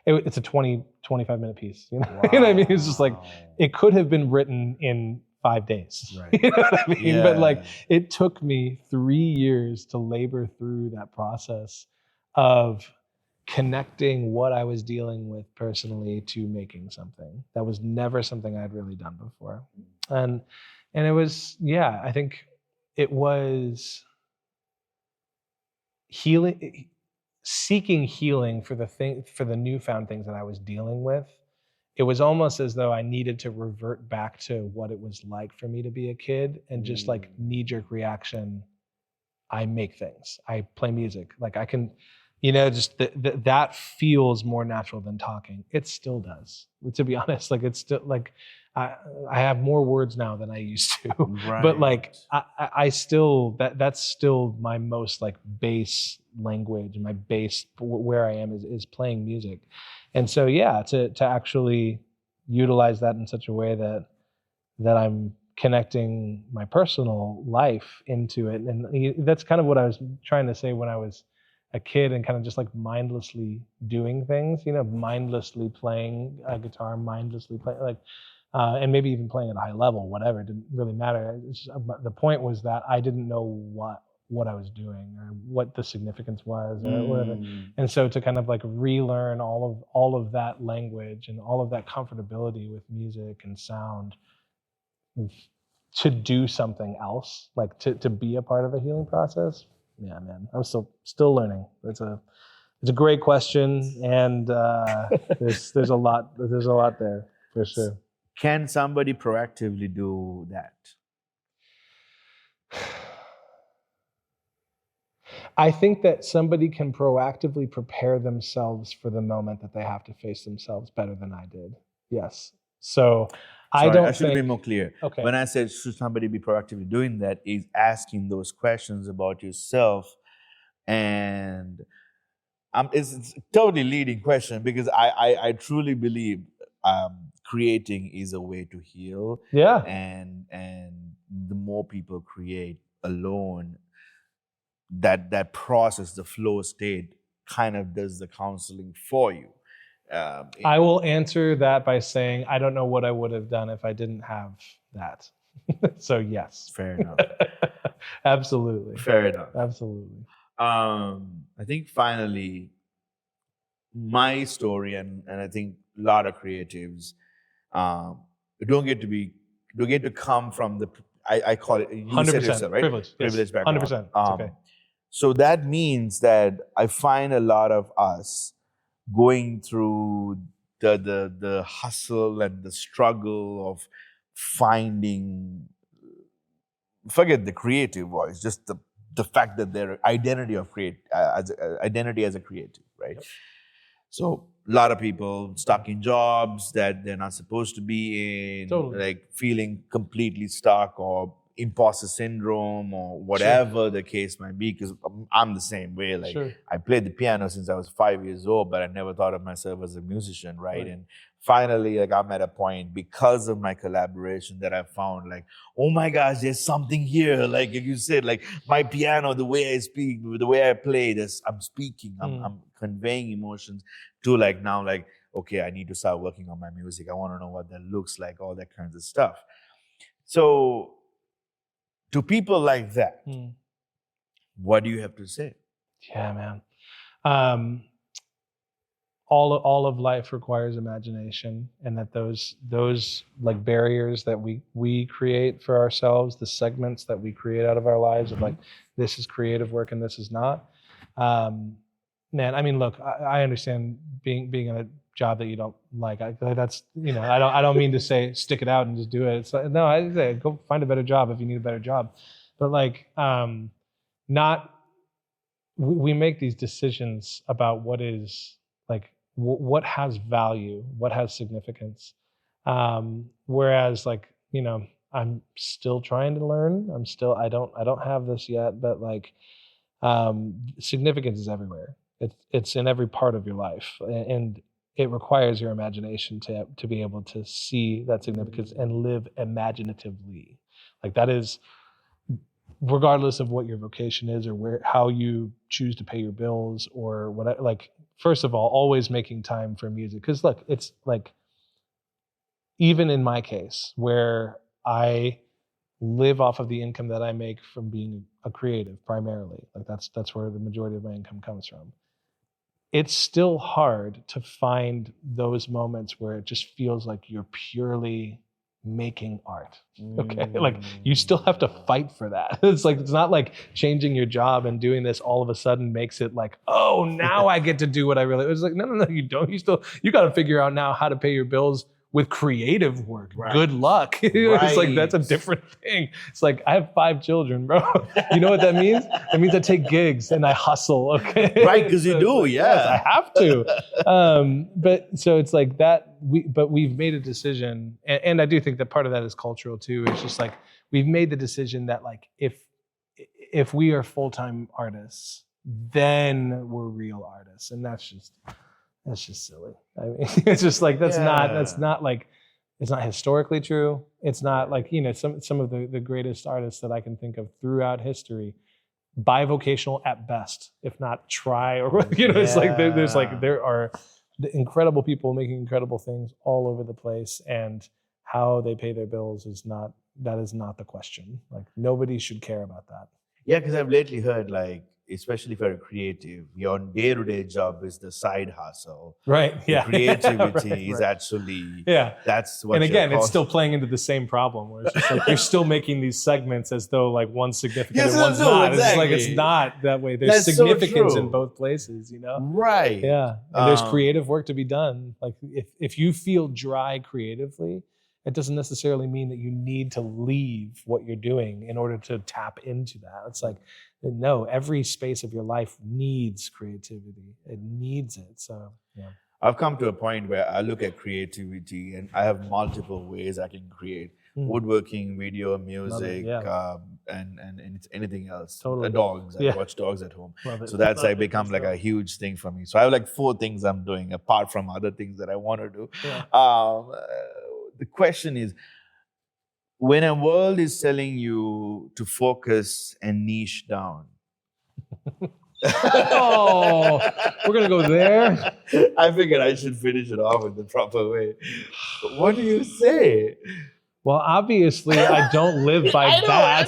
it's a 25 minute piece. You know, Wow. you know what I mean? It's just like, it could have been written in 5 days. Right. You know what I mean? Yeah. But like, it took me 3 years to labor through that process of connecting what I was dealing with personally to making something that was never something I'd really done before. And it was, yeah, I think it was healing, seeking healing for the newfound things that I was dealing with. It was almost as though I needed to revert back to what it was like for me to be a kid, and just like knee-jerk reaction, I make things, I play music, like I can, just that feels more natural than talking. It still does, to be honest. Like, it's still like, I have more words now than I used to, Right. but like I still, that's still my most like base language, and my base where I am is playing music. And so, yeah, to actually utilize that in such a way that I'm connecting my personal life into it. And that's kind of what I was trying to say when I was a kid, and kind of just like mindlessly doing things, mindlessly playing a guitar, mindlessly playing, like, and maybe even playing at a high level, whatever, it didn't really matter. The point was that I didn't know what I was doing, or what the significance was, or whatever. And so to kind of like relearn all of that language and all of that comfortability with music and sound, to do something else, like to be a part of a healing process. Yeah, man, I'm still learning. It's a great question, and there's a lot there for sure. Can somebody proactively do that? I think that somebody can proactively prepare themselves for the moment that they have to face themselves better than I did. Yes. So Sorry, I don't I should think, be more clear. Okay. When I said should somebody be proactively doing that, is asking those questions about yourself. And it's a totally leading question, because I truly believe creating is a way to heal. Yeah. And the more people create alone, that process, the flow state, kind of does the counseling for you. I will answer that by saying I don't know what I would have done if I didn't have that. So yes. Fair enough. Absolutely. Fair enough. Absolutely. I think finally, my story, and I think a lot of creatives don't get to come from the, I call it, you 100% said yourself, right? privilege. Privileged background. 100%. It's okay. So that means that I find a lot of us going through the hustle and the struggle of finding, forget the creative voice, just the fact that their identity of identity as a creative, right? Yep. So a lot of people stuck in jobs that they're not supposed to be in, totally. Like feeling completely stuck, or imposter syndrome, or whatever the case might be, because I'm the same way. Like, I played the piano since I was 5 years old, but I never thought of myself as a musician, right? And finally, like, I'm at a point, because of my collaboration, that I found, like, oh my gosh, there's something here. Like you said, like my piano, the way I speak, the way I play this, I'm speaking, I'm conveying emotions to, like, now, like, okay, I need to start working on my music. I want to know what that looks like, all that kinds of stuff. So to people like that, what do you have to say? Yeah, man. All of life requires imagination, and that those like barriers that we create for ourselves, the segments that we create out of our lives of like, this is creative work and this is not. Man, I mean, look, I understand being in a job that you don't like. That's, I don't mean to say stick it out and just do it. It's like, no, I say go find a better job if you need a better job. But like, we make these decisions about what is like, what has value, what has significance. Whereas like, I'm still trying to learn. I don't have this yet, but like, significance is everywhere. It's in every part of your life, and it requires your imagination to be able to see that significance and live imaginatively. Like that is, regardless of what your vocation is or how you choose to pay your bills or what. Like, first of all, always making time for music, because look, it's like, even in my case where I live off of the income that I make from being a creative primarily, like that's where the majority of my income comes from. It's still hard to find those moments where it just feels like you're purely making art. Okay. Like you still have to fight for that. It's like, it's not like changing your job and doing this all of a sudden makes it like, oh, now I get to do what I really, it's like, no, you don't. You got to figure out now how to pay your bills with creative work. Right. Good luck. It's like, that's a different thing. It's like, I have 5 children, bro. You know what that means? It means I take gigs and I hustle. Okay. Right. Because you do. Yeah. Yes, I have to. But so it's like that, we've made a decision. And I do think that part of that is cultural too. It's just like, we've made the decision that like, if we are full-time artists, then we're real artists. And that's just silly. I mean, it's just like, that's not like, it's not historically true. It's not like, some of the greatest artists that I can think of throughout history, bivocational at best, if not tri, or, it's like, there are incredible people making incredible things all over the place, and how they pay their bills is not the question. Like, nobody should care about that. Yeah, because I've lately heard, like, especially if you're a creative, your day-to-day job is the side hustle. Right. Yeah. The creativity is actually, that's what. And again, it's still playing into the same problem where it's just like, you're still making these segments as though like one's significant and one's not. Exactly. It's like, it's not that way. There's significance in both places, Right. Yeah. And there's creative work to be done. Like if you feel dry creatively, it doesn't necessarily mean that you need to leave what you're doing in order to tap into that. It's like, no, every space of your life needs creativity. It needs it. So, yeah. I've come to a point where I look at creativity and I have multiple ways I can create. Woodworking, video, music, and it's anything else. Totally. Dogs. I watch dogs at home. So that's become like a huge thing for me. So I have like 4 things I'm doing apart from other things that I want to do. Yeah. The question is, when a world is telling you to focus and niche down. Oh, we're going to go there? I figured I should finish it off in the proper way. What do you say? Well, obviously, I don't live by that.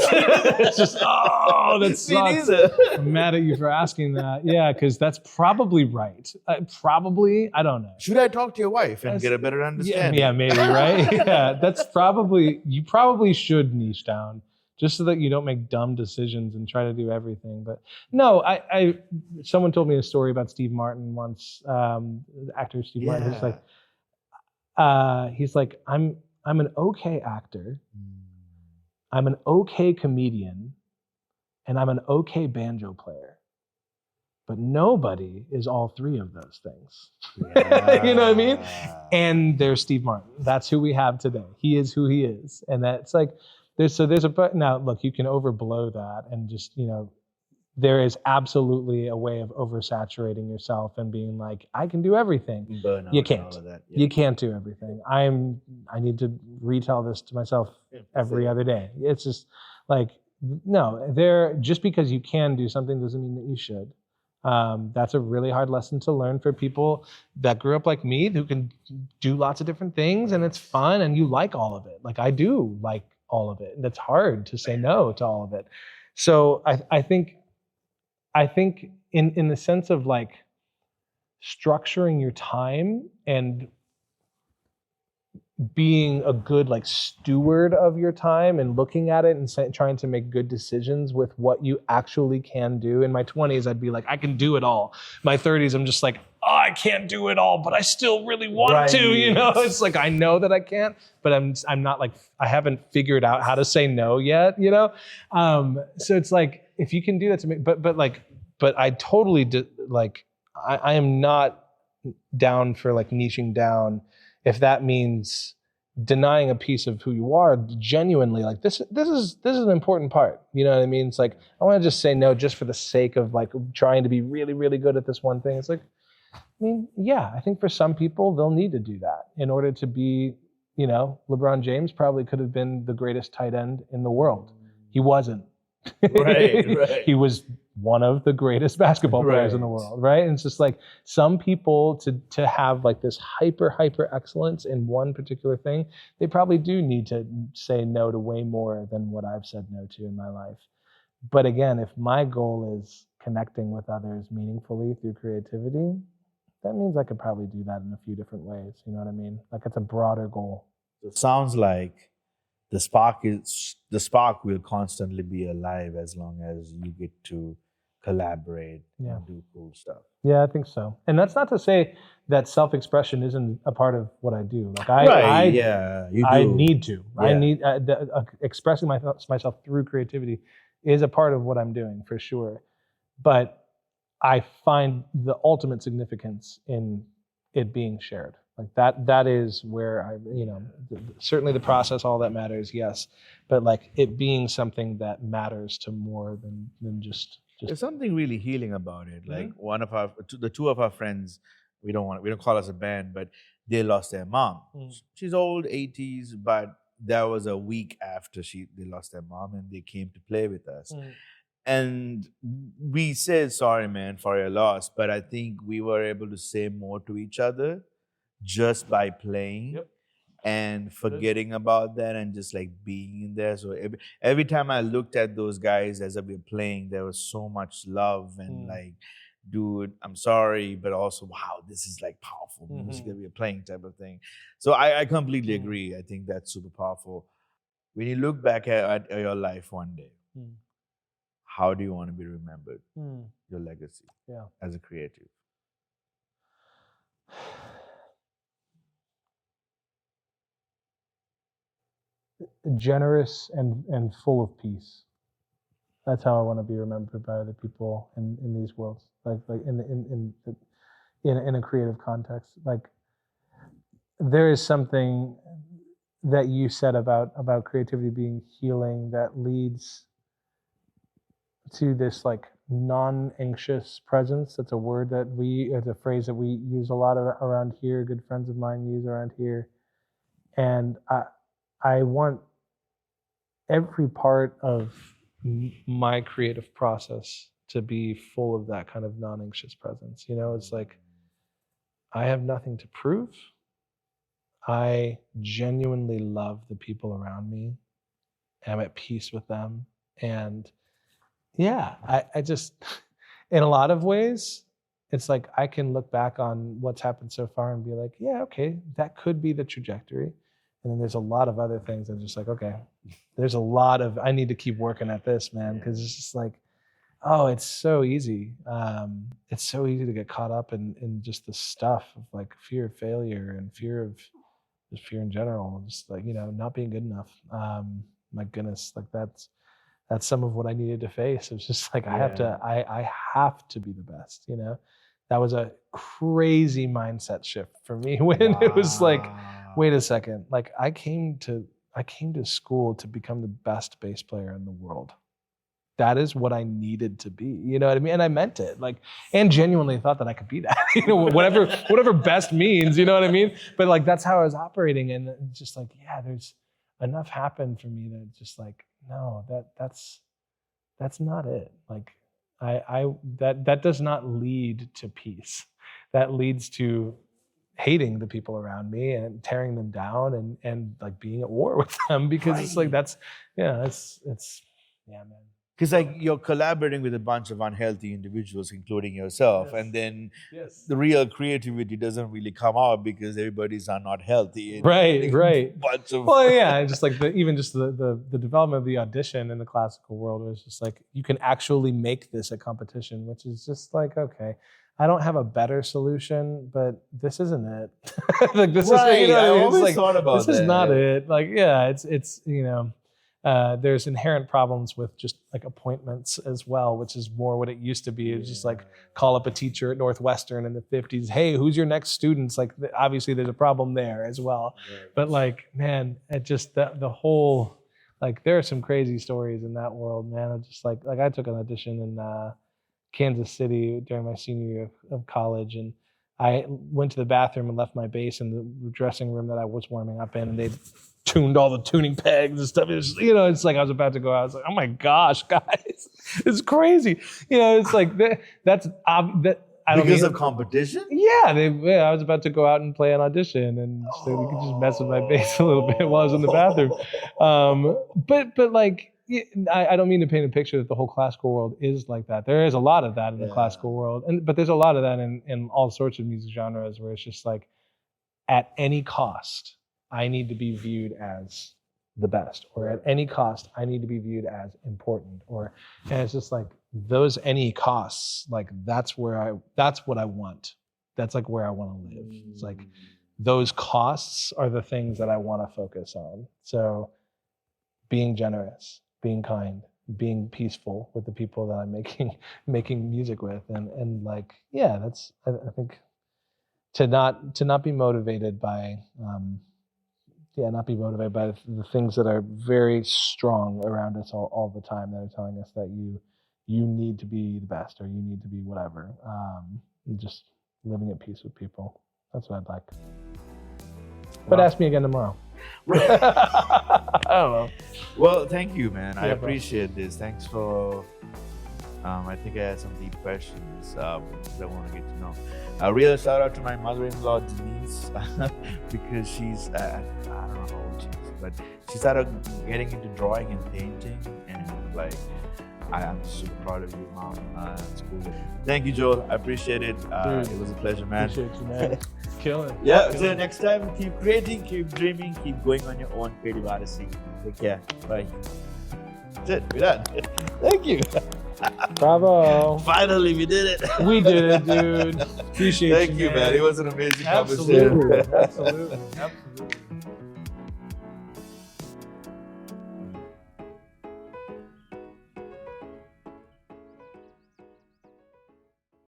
It's just, that sucks. I'm mad at you for asking that. Yeah, because that's probably right. I don't know. Should I talk to your wife and get a better understanding? Yeah, maybe, right? Yeah, you probably should niche down, just so that you don't make dumb decisions and try to do everything. But no, someone told me a story about Steve Martin once, the actor Steve Martin. He's like, I'm an okay actor, I'm an okay comedian, and I'm an okay banjo player. But nobody is all 3 of those things. Yeah. You know what I mean? And there's Steve Martin. That's who we have today. He is who he is. And that's like, now look, you can overblow that and just, there is absolutely a way of oversaturating yourself and being like, I can do everything. Burnout. You can't. You can't do everything. I need to retell this to myself every other day. It's just like, no, just because you can do something doesn't mean that you should. That's a really hard lesson to learn for people that grew up like me, who can do lots of different things, and it's fun and you like all of it. Like I do like all of it. And it's hard to say no to all of it. So I think in the sense of like structuring your time and being a good like steward of your time and looking at it and trying to make good decisions with what you actually can do. In my 20s, I'd be like, I can do it all. My 30s, I'm just like, I can't do it all, but I still really want to, It's like, I know that I can't, but I'm not like, I haven't figured out how to say no yet, So it's like, if you can do that to me, but I totally I am not down for like niching down if that means denying a piece of who you are genuinely. Like this is an important part. You know what I mean? It's like, I want to just say no just for the sake of like trying to be really, really good at this one thing. It's like, I mean, yeah, I think for some people they'll need to do that in order to be, you know, LeBron James probably could have been the greatest tight end in the world. He wasn't. Right. He was one of the greatest basketball players in the world, right? And it's just like some people to have like this hyper excellence in one particular thing, they probably do need to say no to way more than what I've said no to in my life. But again, if my goal is connecting with others meaningfully through creativity, that means I could probably do that in a few different ways. You know what I mean? Like it's a broader goal. It sounds like the spark will constantly be alive as long as you get to collaborate and do cool stuff. Yeah, I think so. And that's not to say that self-expression isn't a part of what I do. Like I need to. Yeah. I need expressing myself through creativity is a part of what I'm doing for sure. But I find the ultimate significance in it being shared. Like that is where I, you know, certainly the process, all that matters, yes. But like it being something that matters to more than just. There's something really healing about it. Like the two of our friends, we don't call us a band, but they lost their mom. She's old, 80s, but that was a week after they lost their mom, and they came to play with us. And we said, sorry, man, for your loss. But I think we were able to say more to each other just by playing and forgetting about that and just like being in there. So every time I looked at those guys as we were playing, there was so much love and like, dude, I'm sorry, but also, wow, this is like powerful music that we're playing type of thing. So I completely agree. I think that's super powerful. When you look back at your life one day, how do you want to be remembered? Your legacy as a creative. Generous and full of peace. That's how I want to be remembered by other people in these worlds, like in a creative context. Like there is something that you said about creativity being healing that leads to this like non-anxious presence. That's a word that it's a phrase that we use a lot around here. Good friends of mine use around here, and I want every part of my creative process to be full of that kind of non-anxious presence. You know, it's like I have nothing to prove. I genuinely love the people around me. I'm at peace with them. And yeah, I just, in a lot of ways, it's like I can look back on what's happened so far and be like, yeah, okay, that could be the trajectory. And then there's a lot of other things I'm just like, okay, there's a lot of, I need to keep working at this, man, because it's just like, oh, it's so easy. It's so easy to get caught up in just the stuff of like fear of failure and fear in general, just like, you know, not being good enough. My goodness, like that's some of what I needed to face. It was just like, I have to be the best, you know? That was a crazy mindset shift for me when it was like, wait a second, like I came to school to become the best bass player in the world. That is what I needed to be. You know what I mean? And I meant it, like, and genuinely thought that I could be that, you know, whatever best means, you know what I mean? But like, that's how I was operating. And it's just like, yeah, there's enough happened for me that just like, no, that's not it. Like that does not lead to peace. That leads to hating the people around me and tearing them down and like being at war with them because it's like, it's man. Because like you're collaborating with a bunch of unhealthy individuals, including yourself, and then the real creativity doesn't really come out because everybody's not healthy. Right. Bunch of well, yeah, just like even the development of the audition in the classical world was just like you can actually make this a competition, which is just like, okay, I don't have a better solution, but this isn't it. Like this is, you know, I always like, thought about this that. is not it. Like, yeah, it's you know. there's inherent problems with just like appointments as well, which is more what it used to be. It's just like call up a teacher at Northwestern in the 50s. Hey, who's your next students? Like obviously there's a problem there as well. But like, man, it just the whole, like there are some crazy stories in that world, man. I just like I took an audition in Kansas City during my senior year of college, and I went to the bathroom and left my bass in the dressing room that I was warming up in, and they tuned all the tuning pegs and stuff. It was, it's like I was about to go out. I was like, oh my gosh, guys, it's crazy. It's like that's that. I don't because mean, of competition. Yeah, I was about to go out and play an audition, and so we could just mess with my bass a little bit while I was in the bathroom. But like, I don't mean to paint a picture that the whole classical world is like that. There is a lot of that in the classical world, but there's a lot of that in all sorts of music genres where it's just like, at any cost, I need to be viewed as the best, or at any cost, I need to be viewed as important, and it's just like those any costs, like that's what I want. That's like where I want to live. It's like those costs are the things that I want to focus on. So being generous, being kind, being peaceful with the people that I'm making music with, and like, yeah, that's, I think to not be motivated by not be motivated by the things that are very strong around us all the time, that are telling us that you need to be the best, or you need to be whatever. And just living at peace with people. That's what I'd like. But ask me again tomorrow. I don't know. Well, thank you, man. I appreciate this. Thanks for. I think I had some deep questions that I want to get to know. A real shout out to my mother-in-law Denise because she's I don't know how old she is, but she started getting into drawing and painting, and like I'm super proud of you, Mom. It's cool. Thank you, Joel. I appreciate it. It was a pleasure, man. Appreciate you, man. Killing. Yeah. Till next time, keep creating, keep dreaming, keep going on your own creative odyssey. Take care. Bye. That's it. We're done. Thank you. Bravo. Finally, we did it. We did it, dude. Appreciate you. Thank you, man. It was an amazing Absolutely. conversation. Absolutely.